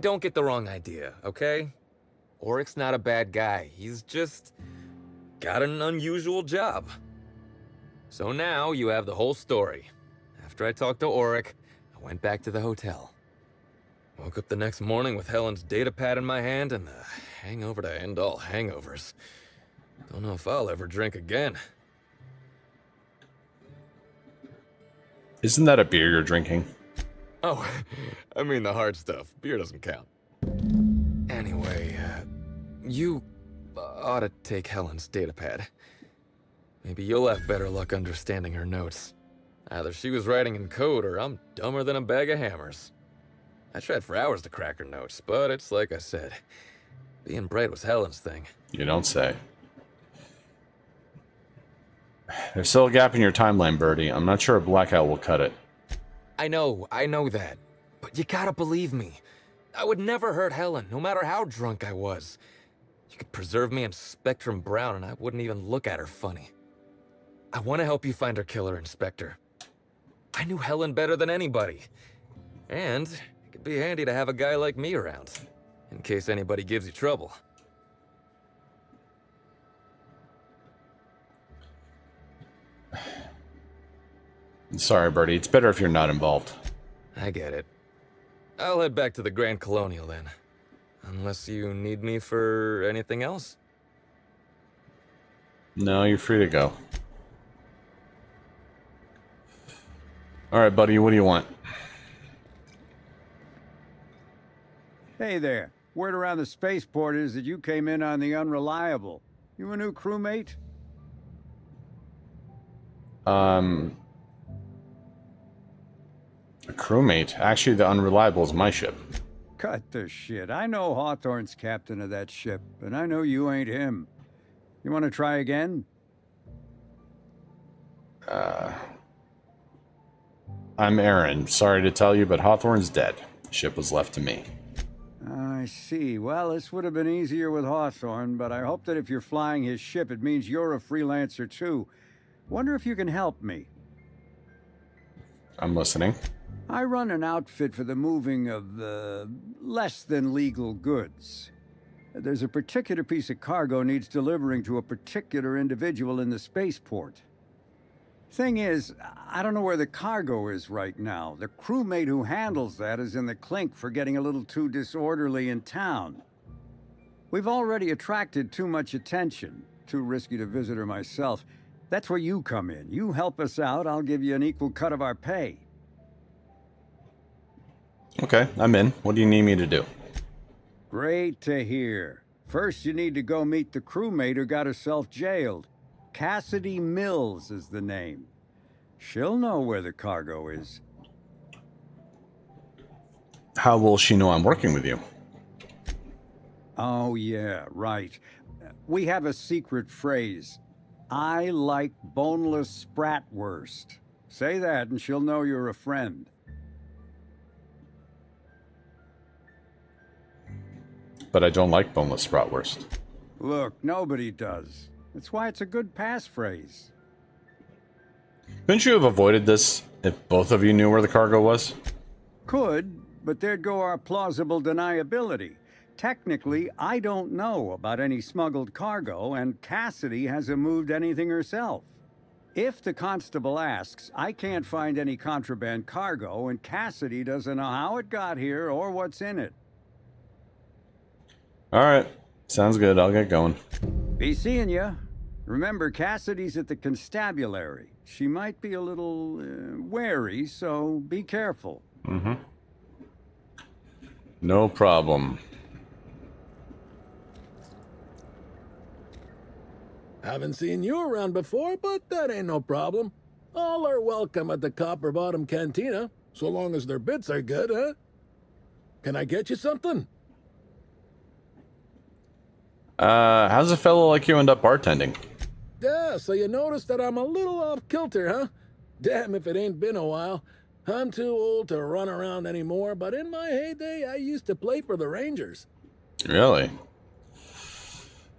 Don't get the wrong idea, okay? Auric's not a bad guy. He's just got an unusual job. So now you have the whole story. After I talked to Auric, I went back to the hotel. Woke up the next morning with Helen's data pad in my hand and a hangover to end all hangovers. Don't know if I'll ever drink again. Isn't that a beer you're drinking? Oh, I mean the hard stuff. Beer doesn't count. Anyway, you ought to take Helen's data pad. Maybe you'll have better luck understanding her notes. Either she was writing in code or I'm dumber than a bag of hammers. I tried for hours to crack her notes, but it's like I said. Being bright was Helen's thing. You don't say. There's still a gap in your timeline, Birdie. I'm not sure a blackout will cut it. I know that. But you gotta believe me. I would never hurt Helen, no matter how drunk I was. You could preserve me in Spectrum Brown and I wouldn't even look at her funny. I want to help you find her killer, Inspector. I knew Helen better than anybody. And it could be handy to have a guy like me around, in case anybody gives you trouble. Sorry, Birdie. It's better if you're not involved. I get it. I'll head back to the Grand Colonial then. Unless you need me for anything else? No, you're free to go. Alright, buddy, what do you want? Hey there. Word around the spaceport is that you came in on the Unreliable. You a new crewmate? A crewmate? Actually, the Unreliable is my ship. Cut the shit. I know Hawthorne's captain of that ship, and I know you ain't him. You want to try again? I'm Aaron. Sorry to tell you, but Hawthorne's dead. The ship was left to me. I see. Well, this would have been easier with Hawthorne, but I hope that if you're flying his ship, it means you're a freelancer too. Wonder if you can help me. I'm listening. I run an outfit for the moving of, less than legal goods. There's a particular piece of cargo needs delivering to a particular individual in the spaceport. Thing is, I don't know where the cargo is right now. The crewmate who handles that is in the clink for getting a little too disorderly in town. We've already attracted too much attention. Too risky to visit her myself. That's where you come in. You help us out, I'll give you an equal cut of our pay. Okay, I'm in. What do you need me to do? Great to hear. First, you need to go meet the crewmate who got herself jailed. Cassidy Mills is the name. She'll know where the cargo is. How will she know I'm working with you? Oh, yeah, right. We have a secret phrase. I like boneless spratwurst. Say that and she'll know you're a friend. But I don't like boneless bratwurst. Look, nobody does. That's why it's a good passphrase. Couldn't you have avoided this if both of you knew where the cargo was? Could, but there'd go our plausible deniability. Technically, I don't know about any smuggled cargo, and Cassidy hasn't moved anything herself. If the constable asks, I can't find any contraband cargo, and Cassidy doesn't know how it got here or what's in it. Alright, sounds good. I'll get going. Be seeing ya. Remember, Cassidy's at the constabulary. She might be a little wary, so be careful. Mm-hmm. No problem. Haven't seen you around before, but that ain't no problem. All are welcome at the Copper Bottom Cantina, so long as their bits are good, huh? Can I get you something? How does a fellow like you end up bartending? Yeah, so you notice that I'm a little off kilter, huh? Damn if it ain't been a while. I'm too old to run around anymore, but in my heyday, I used to play for the Rangers. Really?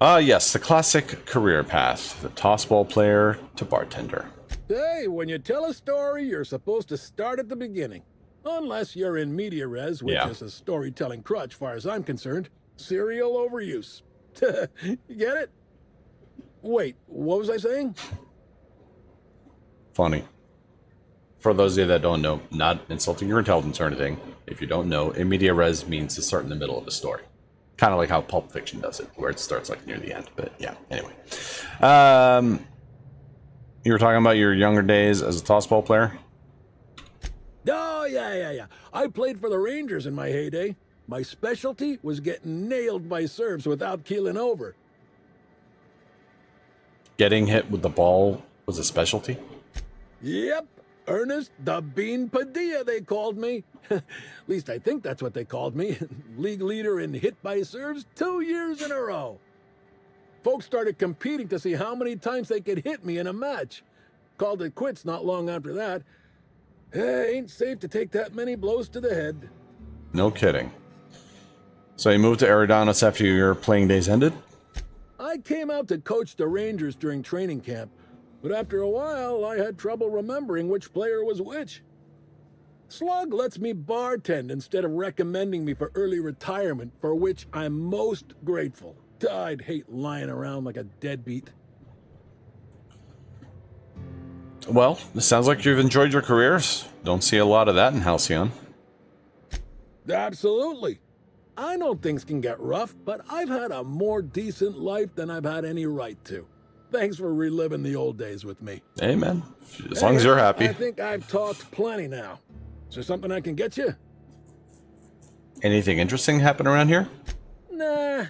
Yes, the classic career path. The tossball player to bartender. Hey, when you tell a story, you're supposed to start at the beginning. Unless you're in media res, which is a storytelling crutch, far as I'm concerned. Serial overuse. You get it? Wait, what was I saying? Funny. For those of you that don't know, not insulting your intelligence or anything, if you don't know, in media res means to start in the middle of a story. Kind of like how Pulp Fiction does it, where it starts like near the end. But yeah, anyway. You were talking about your younger days as a tossball player? Oh, yeah. I played for the Rangers in my heyday. My specialty was getting nailed by serves without keeling over. Getting hit with the ball was a specialty? Yep. Ernest the Bean Padilla, they called me. At least I think that's what they called me. League leader in hit by serves 2 years in a row. Folks started competing to see how many times they could hit me in a match. Called it quits not long after that. Ain't safe to take that many blows to the head. No kidding. So you moved to Eridanos after your playing days ended? I came out to coach the Rangers during training camp. But after a while, I had trouble remembering which player was which. Slug lets me bartend instead of recommending me for early retirement, for which I'm most grateful. I'd hate lying around like a deadbeat. Well, it sounds like you've enjoyed your careers. Don't see a lot of that in Halcyon. Absolutely. I know things can get rough, but I've had a more decent life than I've had any right to. Thanks for reliving the old days with me. Amen. As long as you're happy. I think I've talked plenty now. Is there something I can get you? Anything interesting happen around here? Nah.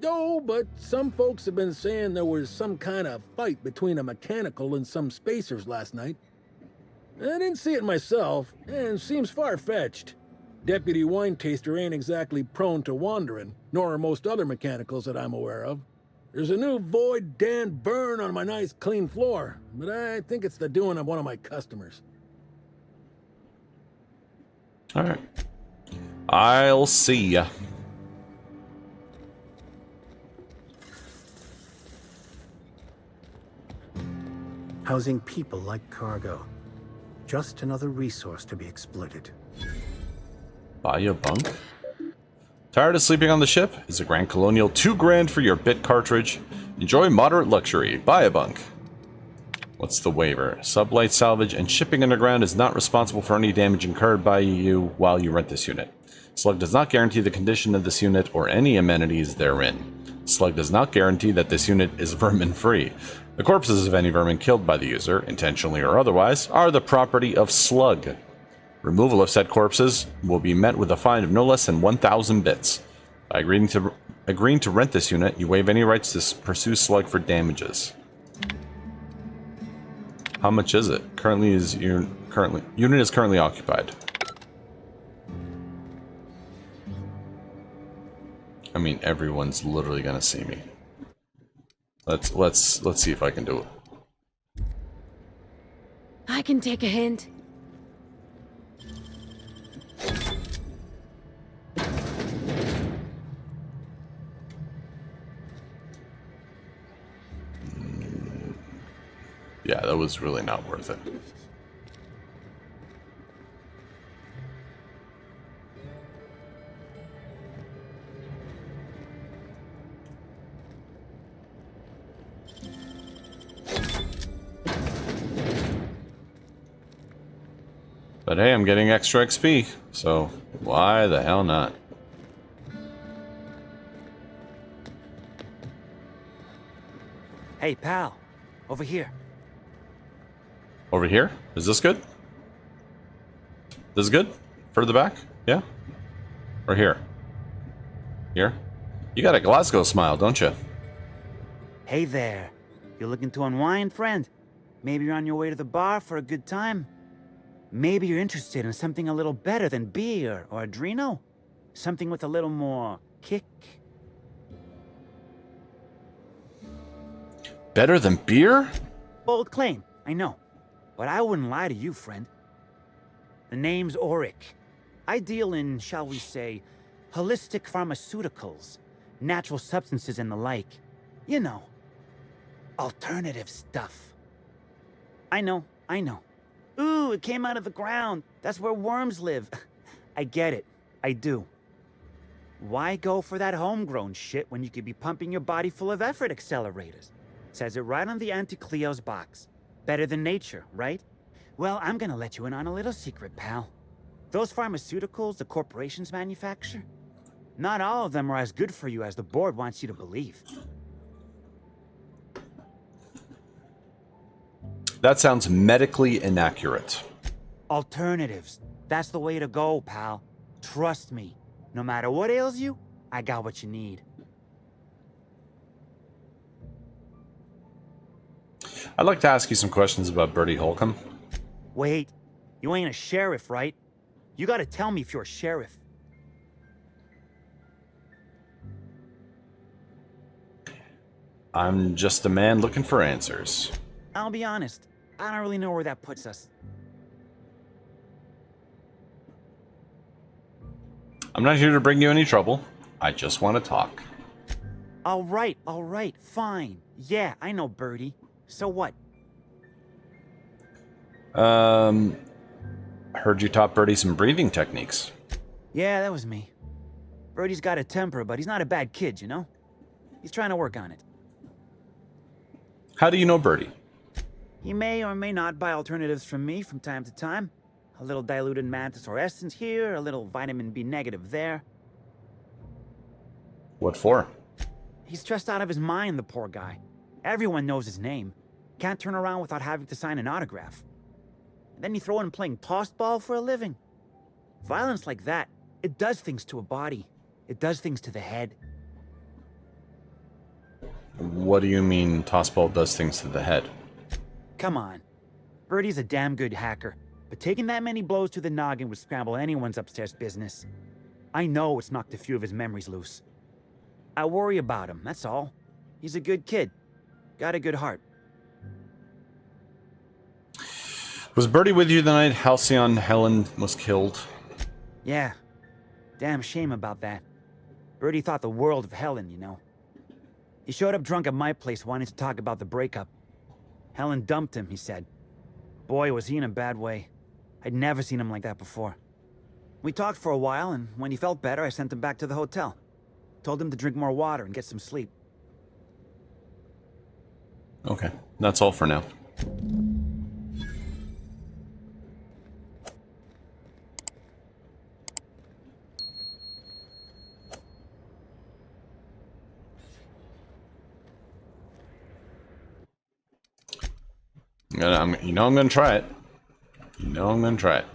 No, but some folks have been saying there was some kind of fight between a mechanical and some spacers last night. I didn't see it myself, and seems far-fetched. Deputy Wine Taster ain't exactly prone to wandering, nor are most other mechanicals that I'm aware of. There's a new Void Dan burn on my nice clean floor, but I think it's the doing of one of my customers. All right. I'll see ya. Housing people like cargo. Just another resource to be exploited. Buy a bunk? Tired of sleeping on the ship? Is a Grand Colonial $2,000 for your bit cartridge? Enjoy moderate luxury. Buy a bunk. What's the waiver? Sublight salvage and shipping underground is not responsible for any damage incurred by you while you rent this unit. Slug does not guarantee the condition of this unit or any amenities therein. Slug does not guarantee that this unit is vermin-free. The corpses of any vermin killed by the user, intentionally or otherwise, are the property of Slug. Removal of said corpses will be met with a fine of no less than 1,000 bits. By agreeing to rent this unit, you waive any rights to pursue Slug for damages. How much is it? Unit is currently occupied. I mean, everyone's literally gonna see me. Let's see if I can do it. I can take a hint. Yeah, that was really not worth it. But hey, I'm getting extra XP, so why the hell not? Hey, pal. Over here. Over here? Is this good? This is good? Further back? Yeah? Or here? Here? You got a Glasgow smile, don't you? Hey there. You looking to unwind, friend? Maybe you're on your way to the bar for a good time? Maybe you're interested in something a little better than beer or Adreno? Something with a little more kick? Better than beer? Bold claim, I know. But I wouldn't lie to you, friend. The name's Auric. I deal in, shall we say, holistic pharmaceuticals, natural substances and the like. You know, alternative stuff. I know. Ooh, it came out of the ground. That's where worms live. I get it. I do. Why go for that homegrown shit when you could be pumping your body full of effort accelerators? Says it right on the Anti-Cleo's box. Better than nature, right? Well, I'm gonna let you in on a little secret, pal. Those pharmaceuticals the corporations manufacture, not all of them are as good for you as the board wants you to believe. That sounds medically inaccurate. Alternatives. That's the way to go, pal. Trust me. No matter what ails you, I got what you need. I'd like to ask you some questions about Bertie Holcomb. Wait. You ain't a sheriff, right? You gotta tell me if you're a sheriff. I'm just a man looking for answers. I'll be honest. I don't really know where that puts us. I'm not here to bring you any trouble. I just want to talk. All right, fine. Yeah, I know Bertie. So what? Heard you taught Bertie some breathing techniques. Yeah, that was me. Bertie's got a temper, but he's not a bad kid, you know? He's trying to work on it. How do you know Bertie? He may or may not buy alternatives from me from time to time. A little diluted mantis or essence here, a little vitamin B negative there. What for? He's stressed out of his mind, the poor guy. Everyone knows his name. Can't turn around without having to sign an autograph. And then you throw in playing tossed ball for a living. Violence like that, it does things to a body. It does things to the head. What do you mean tossball does things to the head? Come on. Bertie's a damn good hacker, but taking that many blows to the noggin would scramble anyone's upstairs business. I know it's knocked a few of his memories loose. I worry about him, that's all. He's a good kid. Got a good heart. Was Bertie with you the night Halcyon Helen was killed? Yeah. Damn shame about that. Bertie thought the world of Helen, you know. He showed up drunk at my place wanting to talk about the breakup. Helen dumped him, he said. Boy, was he in a bad way. I'd never seen him like that before. We talked for a while, and when he felt better, I sent him back to the hotel. Told him to drink more water and get some sleep. Okay, that's all for now. You know I'm gonna try it. You know I'm gonna try it.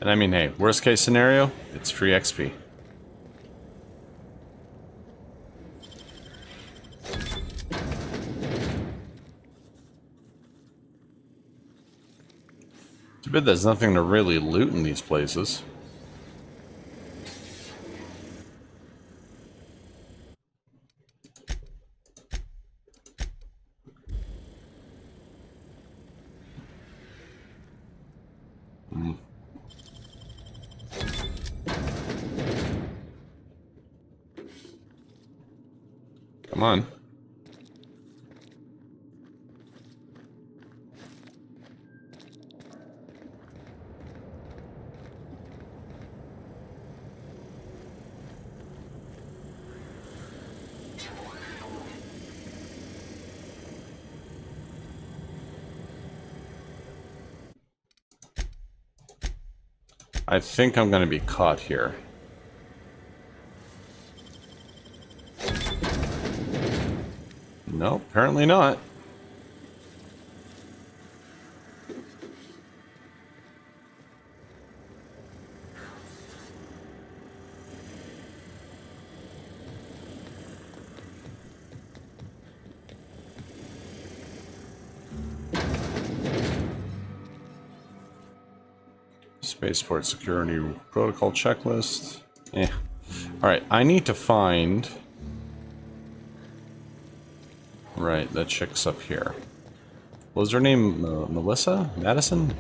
And I mean, hey, worst case scenario, it's free XP. Too bad there's nothing to really loot in these places. Come on. I think I'm going to be caught here. No, apparently not. Spaceport security protocol checklist. Alright, I need to find... Right, that chick's up here. What was her name? Melissa? Madison?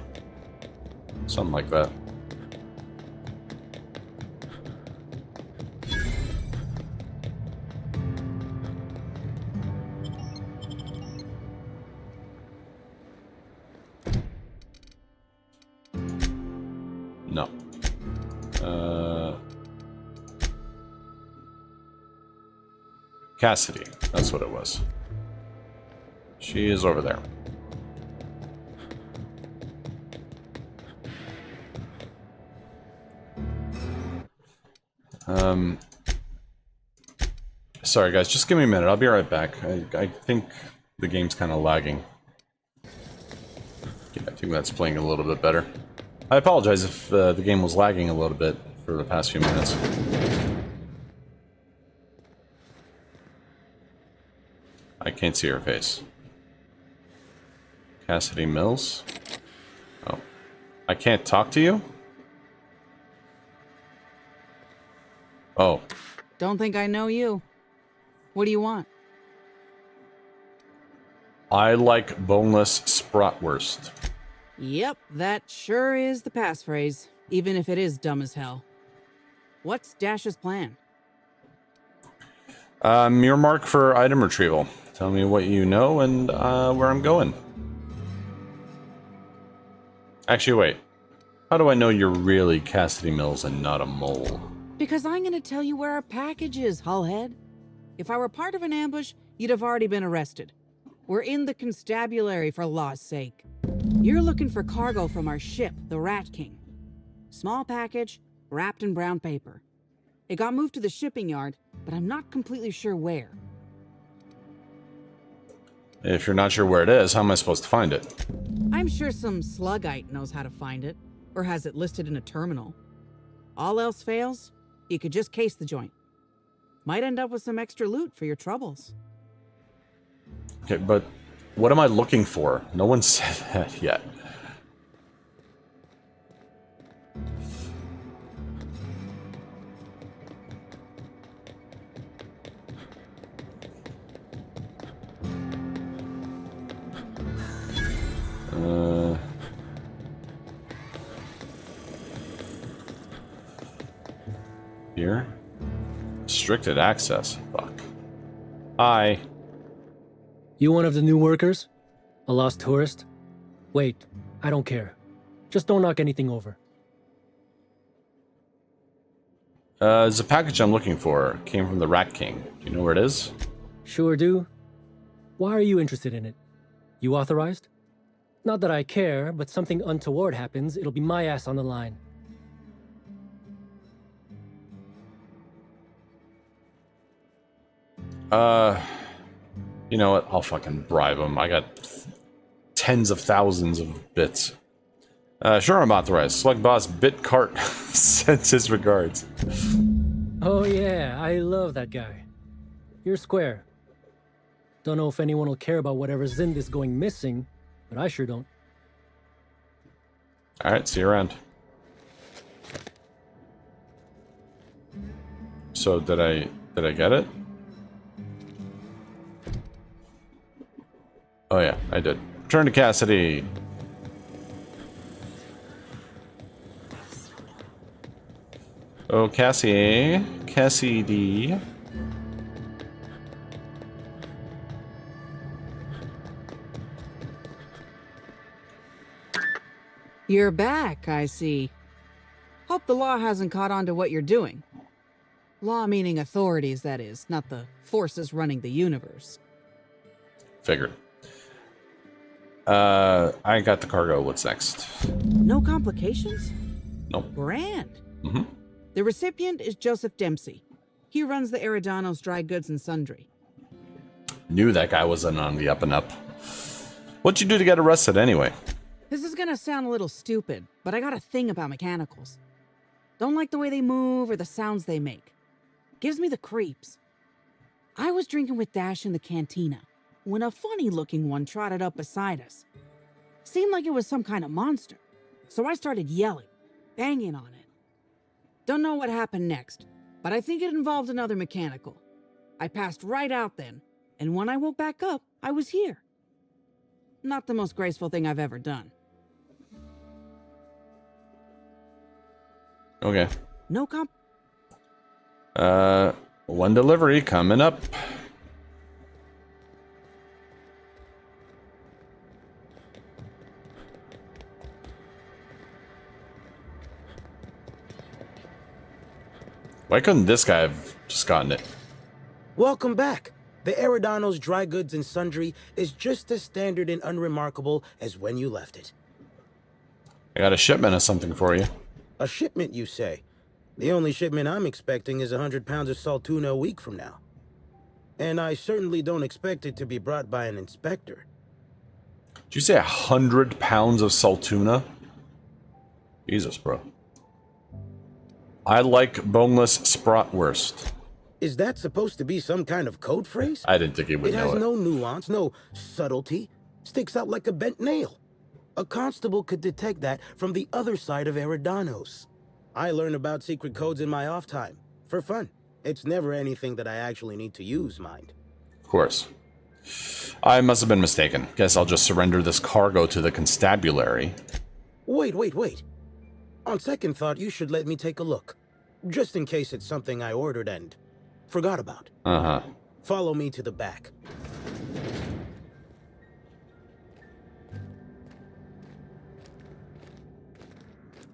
Something like that. No. Cassidy. That's what it was. She is over there. Sorry guys, just give me a minute. I'll be right back. I think the game's kind of lagging. Yeah, I think that's playing a little bit better. I apologize if the game was lagging a little bit for the past few minutes. I can't see her face. Cassidy Mills? Oh. I can't talk to you? Oh. Don't think I know you. What do you want? I like boneless bratwurst. Yep, that sure is the passphrase, even if it is dumb as hell. What's Dash's plan? Mirror mark for item retrieval. Tell me what you know and where I'm going. Actually, wait. How do I know you're really Cassidy Mills and not a mole? Because I'm gonna tell you where our package is, Hullhead. If I were part of an ambush, you'd have already been arrested. We're in the constabulary, for law's sake. You're looking for cargo from our ship, the Rat King. Small package, wrapped in brown paper. It got moved to the shipping yard, but I'm not completely sure where. If you're not sure where it is, how am I supposed to find it? I'm sure some sluggite knows how to find it, or has it listed in a terminal. All else fails, you could just case the joint. Might end up with some extra loot for your troubles. Okay, but what am I looking for? No one said that yet. Here? Restricted access. Fuck. Hi. You one of the new workers? A lost tourist? Wait, I don't care. Just don't knock anything over. There's a package I'm looking for. It came from the Rat King. Do you know where it is? Sure do. Why are you interested in it? You authorized? Not that I care, but something untoward happens, it'll be my ass on the line. You know what? I'll fucking bribe him. I got tens of thousands of bits. Sure, I'm authorized. Slug Boss Bit Cart sends his regards. Oh yeah, I love that guy. You're square. Don't know if anyone will care about whatever's in this going missing, but I sure don't. Alright, see you around. So, did I get it? Oh yeah, I did. Return to Cassidy. Oh, Cassidy. You're back, I see. Hope the law hasn't caught on to what you're doing. Law meaning authorities, that is, not the forces running the universe. Figured. I got the cargo. What's next? No complications? Nope. Grand. Mm-hmm. The recipient is Joseph Dempsey. He runs the Eridanos Dry Goods and Sundry. Knew that guy wasn't on the up and up. What'd you do to get arrested anyway? This is gonna sound a little stupid, but I got a thing about mechanicals. Don't like the way they move or the sounds they make. Gives me the creeps. I was drinking with Dash in the cantina when a funny-looking one trotted up beside us. Seemed like it was some kind of monster, so I started yelling, banging on it. Don't know what happened next, but I think it involved another mechanical. I passed right out then, and when I woke back up, I was here. Not the most graceful thing I've ever done. Okay. No comp. One delivery coming up. Why couldn't this guy have just gotten it? Welcome back. The Eridanos Dry Goods and Sundry is just as standard and unremarkable as when you left it. I got a shipment of something for you. A shipment, you say? The only shipment I'm expecting is 100 pounds of salt tuna a week from now. And I certainly don't expect it to be brought by an inspector. Did you say 100 pounds of salt tuna? Jesus, bro. I like boneless bratwurst. Is that supposed to be some kind of code phrase? I didn't think he would know it. It has no nuance, no subtlety. Sticks out like a bent nail. A constable could detect that from the other side of Eridanos. I learn about secret codes in my off time. For fun. It's never anything that I actually need to use, mind. Of course. I must have been mistaken. Guess I'll just surrender this cargo to the constabulary. Wait. On second thought, you should let me take a look. Just in case it's something I ordered and forgot about. Uh-huh. Follow me to the back.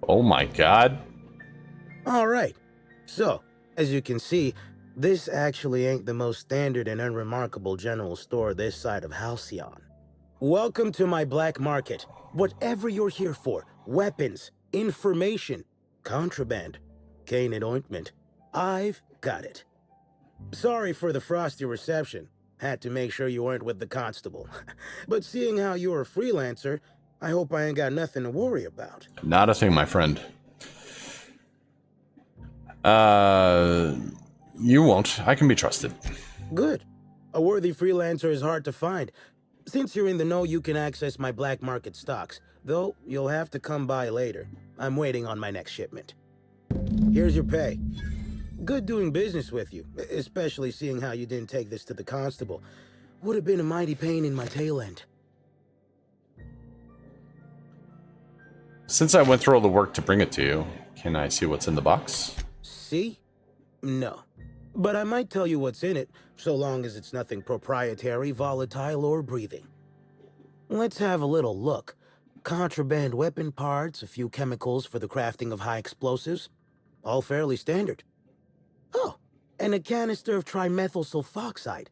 Oh my god. All right. So, as you can see, this actually ain't the most standard and unremarkable general store this side of Halcyon. Welcome to my black market. Whatever you're here for, weapons, information, contraband, cane and ointment, I've got it. Sorry for the frosty reception. Had to make sure you weren't with the constable. But seeing how you're a freelancer, I hope I ain't got nothing to worry about. Not a thing, my friend. You won't. I can be trusted. Good. A worthy freelancer is hard to find. Since you're in the know, you can access my black market stocks. Though, you'll have to come by later. I'm waiting on my next shipment. Here's your pay. Good doing business with you, especially seeing how you didn't take this to the constable. Would have been a mighty pain in my tail end. Since I went through all the work to bring it to you, can I see what's in the box? See? No. But I might tell you what's in it, so long as it's nothing proprietary, volatile, or breathing. Let's have a little look. Contraband weapon parts, a few chemicals for the crafting of high explosives. All fairly standard. Oh, and a canister of trimethyl sulfoxide.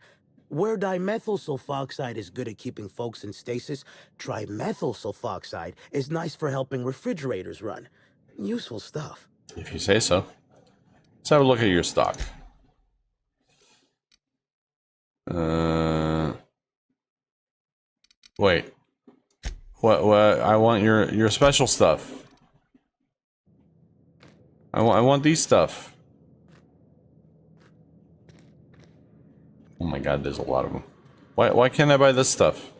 Where dimethyl sulfoxide is good at keeping folks in stasis, trimethyl sulfoxide is nice for helping refrigerators run. Useful stuff. If you say so. Let's have a look at your stock. Wait. What? I want your special stuff. I want these stuff. Oh my god, there's a lot of them. Why can't I buy this stuff?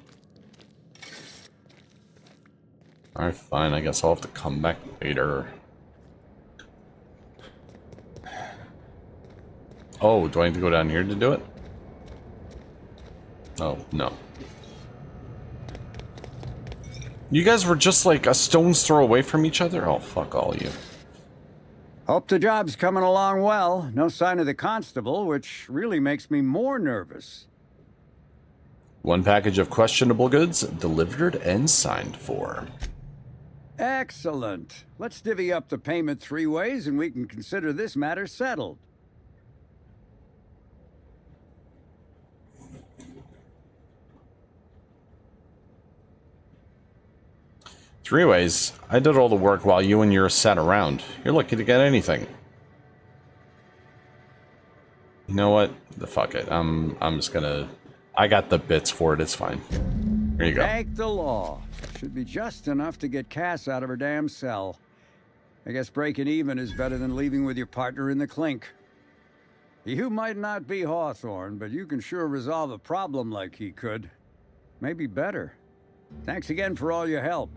Alright, fine. I guess I'll have to come back later. Oh, do I need to go down here to do it? Oh, no. You guys were just like a stone's throw away from each other? Oh, fuck all you. Hope the job's coming along well. No sign of the constable, which really makes me more nervous. One package of questionable goods delivered and signed for. Excellent. Let's divvy up the payment 3 ways and we can consider this matter settled. Three ways. I did all the work while you and yours sat around. You're lucky to get anything. You know what? Fuck it. I'm just gonna... I got the bits for it. It's fine. Here you go. Thank the law. Should be just enough to get Cass out of her damn cell. I guess breaking even is better than leaving with your partner in the clink. You might not be Hawthorne, but you can sure resolve a problem like he could. Maybe better. Thanks again for all your help.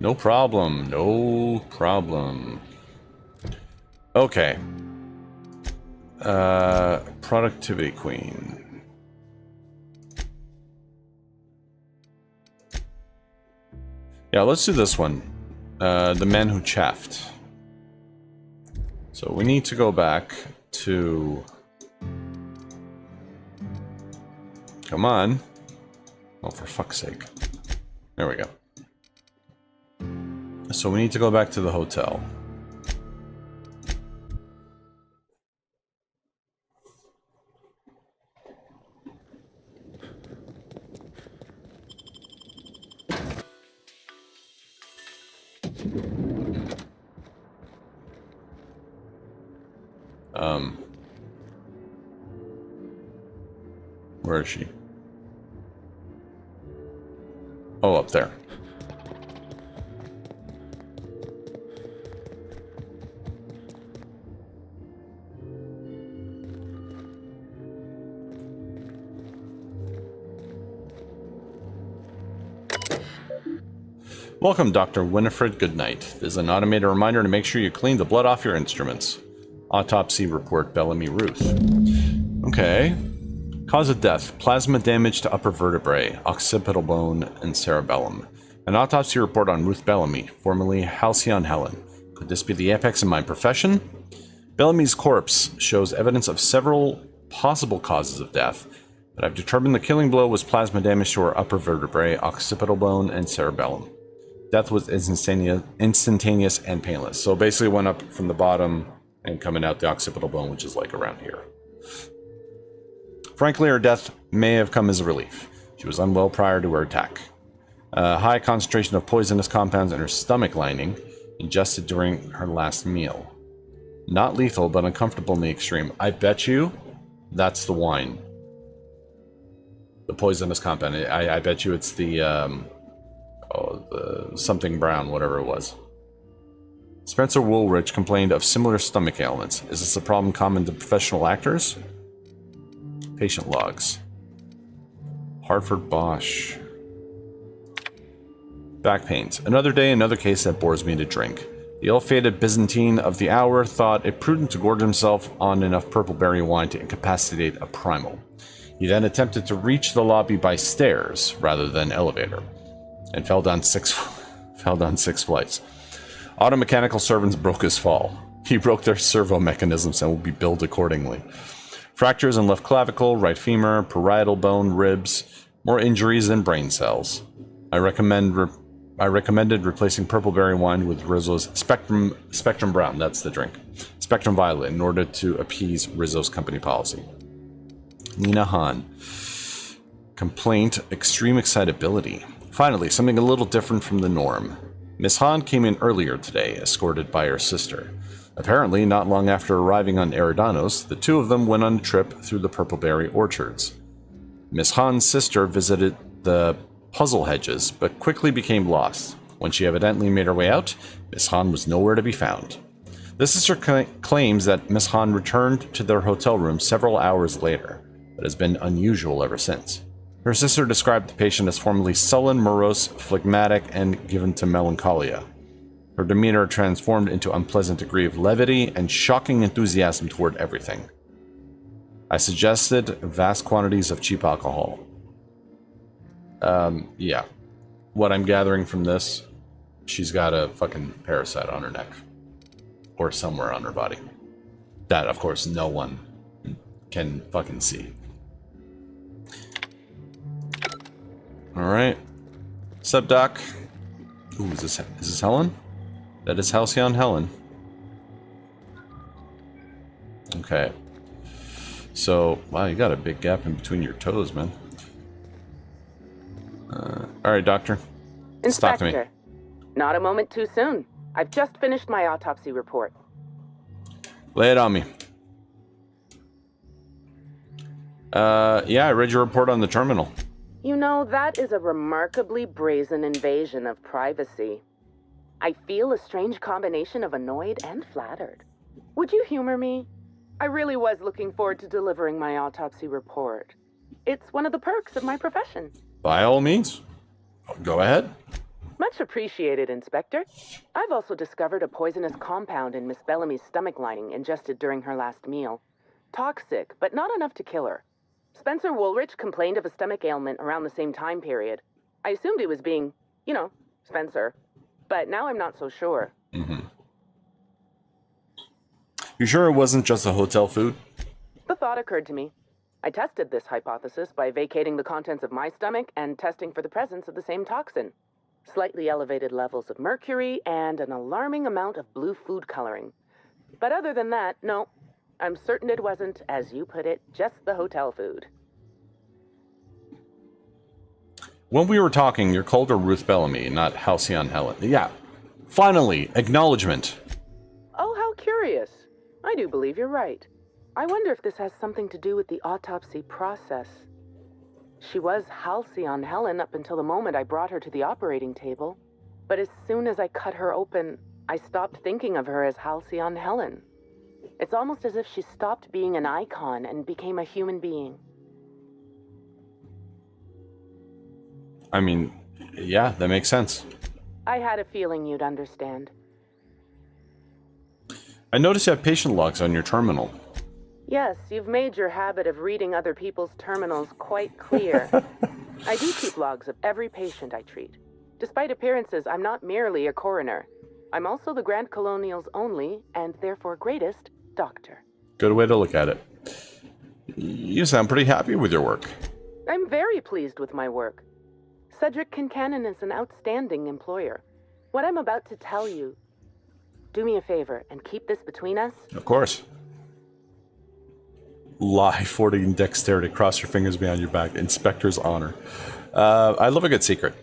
No problem. No problem. Okay. Productivity Queen. Yeah, let's do this one. The Man Who Chaffed. So we need to go back to... Come on. Oh, for fuck's sake. There we go. So we need to go back to the hotel. Where is she? Oh, up there. Welcome, Dr. Winifred Goodnight. This is an automated reminder to make sure you clean the blood off your instruments. Autopsy report, Bellamy Ruth. Okay. Cause of death, plasma damage to upper vertebrae, occipital bone, and cerebellum. An autopsy report on Ruth Bellamy, formerly Halcyon Helen. Could this be the apex of my profession? Bellamy's corpse shows evidence of several possible causes of death, but I've determined the killing blow was plasma damage to her upper vertebrae, occipital bone, and cerebellum. Death was instantaneous and painless. So basically went up from the bottom and coming out the occipital bone, which is like around here. Frankly, her death may have come as a relief. She was unwell prior to her attack. High concentration of poisonous compounds in her stomach lining, ingested during her last meal. Not lethal, but uncomfortable in the extreme. I bet you that's the wine. The poisonous compound. I bet you it's the, the something brown, whatever it was. Spencer Woolrich complained of similar stomach ailments. Is this a problem common to professional actors? Patient logs. Hartford Bosch. Back pains. Another day, another case that bores me to drink. The ill-fated Byzantine of the hour thought it prudent to gorge himself on enough purple berry wine to incapacitate a primal. He then attempted to reach the lobby by stairs rather than elevator, and fell down six flights. Automechanical servants broke his fall. He broke their servo mechanisms and will be billed accordingly. Fractures in left clavicle, right femur, parietal bone, ribs, more injuries than brain cells. I recommended replacing purple berry wine with Rizzo's Spectrum Brown, that's the drink, Spectrum Violet, in order to appease Rizzo's company policy. Nina Hahn. Complaint, extreme excitability. Finally, something a little different from the norm. Miss Hahn came in earlier today, escorted by her sister. Apparently, not long after arriving on Eridanos, the two of them went on a trip through the purpleberry orchards. Miss Han's sister visited the puzzle hedges, but quickly became lost. When she evidently made her way out, Miss Han was nowhere to be found. The sister claims that Miss Han returned to their hotel room several hours later, but has been unusual ever since. Her sister described the patient as formerly sullen, morose, phlegmatic, and given to melancholia. Her demeanor transformed into unpleasant degree of levity and shocking enthusiasm toward everything. I suggested vast quantities of cheap alcohol. Yeah. What I'm gathering from this, she's got a fucking parasite on her neck. Or somewhere on her body. That, of course, no one can fucking see. Alright. Sup, Doc? Ooh, is this Helen? That is Halcyon Helen. Okay. So, wow, you got a big gap in between your toes, man. Alright, Doctor. Talk to me. Inspector, not a moment too soon. I've just finished my autopsy report. Lay it on me. Yeah, I read your report on the terminal. You know, that is a remarkably brazen invasion of privacy. I feel a strange combination of annoyed and flattered. Would you humor me? I really was looking forward to delivering my autopsy report. It's one of the perks of my profession. By all means. Go ahead. Much appreciated, Inspector. I've also discovered a poisonous compound in Miss Bellamy's stomach lining ingested during her last meal. Toxic, but not enough to kill her. Spencer Woolrich complained of a stomach ailment around the same time period. I assumed he was being, you know, Spencer. But now I'm not so sure. Mm-hmm. You sure it wasn't just a hotel food? The thought occurred to me. I tested this hypothesis by vacating the contents of my stomach and testing for the presence of the same toxin. Slightly elevated levels of mercury and an alarming amount of blue food coloring. But other than that, no. I'm certain it wasn't, as you put it, just the hotel food. When we were talking, you called her Ruth Bellamy, not Halcyon Helen. Yeah. Finally, acknowledgement. Oh, how curious. I do believe you're right. I wonder if this has something to do with the autopsy process. She was Halcyon Helen up until the moment I brought her to the operating table. But as soon as I cut her open, I stopped thinking of her as Halcyon Helen. It's almost as if she stopped being an icon and became a human being. I mean, yeah, that makes sense. I had a feeling you'd understand. I noticed you have patient logs on your terminal. Yes, you've made your habit of reading other people's terminals quite clear. I do keep logs of every patient I treat. Despite appearances, I'm not merely a coroner. I'm also the Grand Colonial's only, and therefore greatest, doctor. Good way to look at it. You sound pretty happy with your work. I'm very pleased with my work. Cedric Kincannon is an outstanding employer. What I'm about to tell you, do me a favor and keep this between us. Of course. Lie 40 in dexterity, cross your fingers behind your back, inspector's honor. I love a good secret.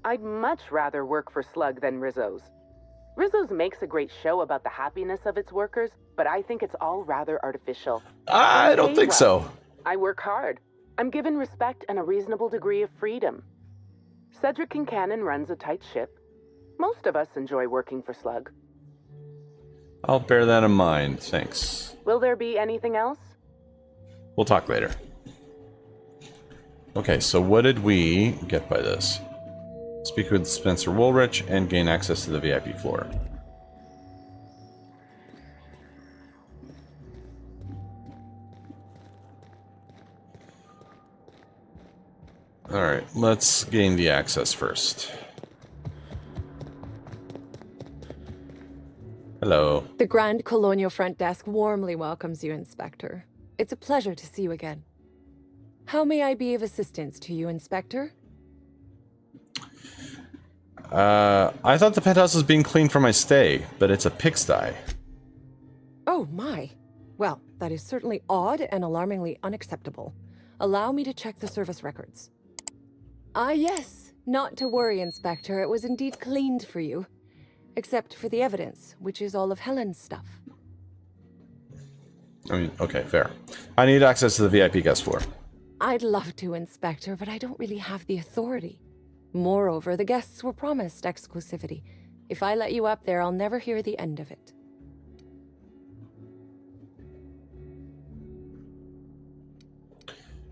I'd much rather work for Slug than Rizzo's. Rizzo's makes a great show about the happiness of its workers, but I think it's all rather artificial. I don't think so. I work hard. I'm given respect and a reasonable degree of freedom. Cedric Kincannon runs a tight ship. Most of us enjoy working for Slug. I'll bear that in mind, thanks. Will there be anything else? We'll talk later. Okay, so what did we get by this? Speak with Spencer Woolrich and gain access to the VIP floor. Alright, let's gain the access first. Hello. The Grand Colonial Front Desk warmly welcomes you, Inspector. It's a pleasure to see you again. How may I be of assistance to you, Inspector? I thought the penthouse was being cleaned for my stay, but it's a pigsty. Oh, my. Well, that is certainly odd and alarmingly unacceptable. Allow me to check the service records. Ah, yes. Not to worry, Inspector. It was indeed cleaned for you. Except for the evidence, which is all of Helen's stuff. I mean, okay, fair. I need access to the VIP guest floor. I'd love to, Inspector, but I don't really have the authority. Moreover, the guests were promised exclusivity. If I let you up there, I'll never hear the end of it.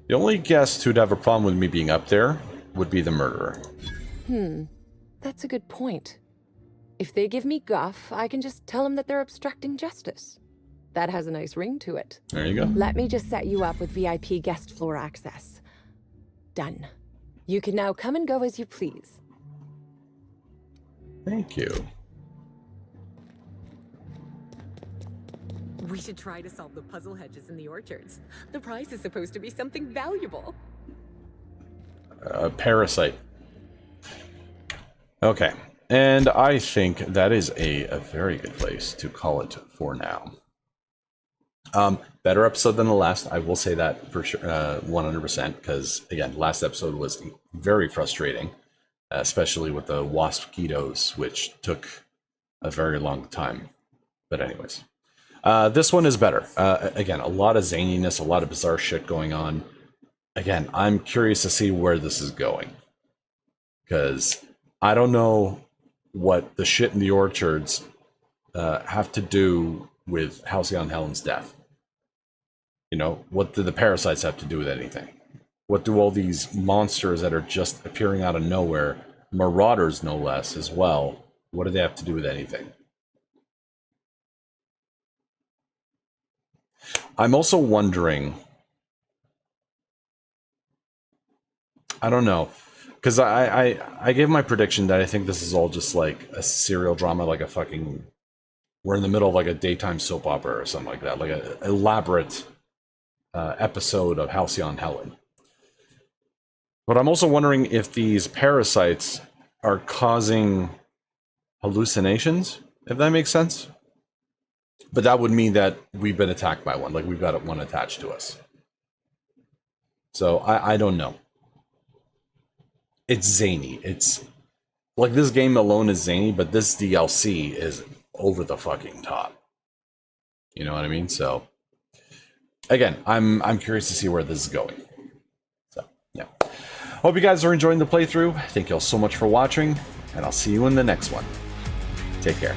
The only guest who'd have a problem with me being up there would be the murderer. That's a good point. If they give me guff, I can just tell them that they're obstructing justice. That has a nice ring to it. There you go. Let me just set you up with VIP guest floor access. Done. You can now come and go as you please. Thank you. We should try to solve the puzzle hedges in the orchards. The prize is supposed to be something valuable. Parasite. Okay. And I think that is a very good place to call it for now. Better episode than the last. I will say that for sure, 100%, because again, last episode was very frustrating, especially with the waspitos, which took a very long time. But anyways, this one is better. Again, a lot of zaniness, a lot of bizarre shit going on. Again, I'm curious to see where this is going, because I don't know what the shit in the orchards have to do with Halcyon Helen's death. You know, what do the parasites have to do with anything? What do all these monsters that are just appearing out of nowhere, marauders no less as well, what do they have to do with anything? I'm also wondering, I don't know, because I gave my prediction that I think this is all just like a serial drama, like a fucking, we're in the middle of like a daytime soap opera or something like that, like an elaborate episode of Halcyon Helen. But I'm also wondering if these parasites are causing hallucinations, if that makes sense. But that would mean that we've been attacked by one, like we've got one attached to us. So I don't know. It's zany. It's like this game alone is zany, but this DLC is over the fucking top. You know what I mean? So again, I'm curious to see where this is going. So yeah. Hope you guys are enjoying the playthrough. Thank you all so much for watching, and I'll see you in the next one. Take care.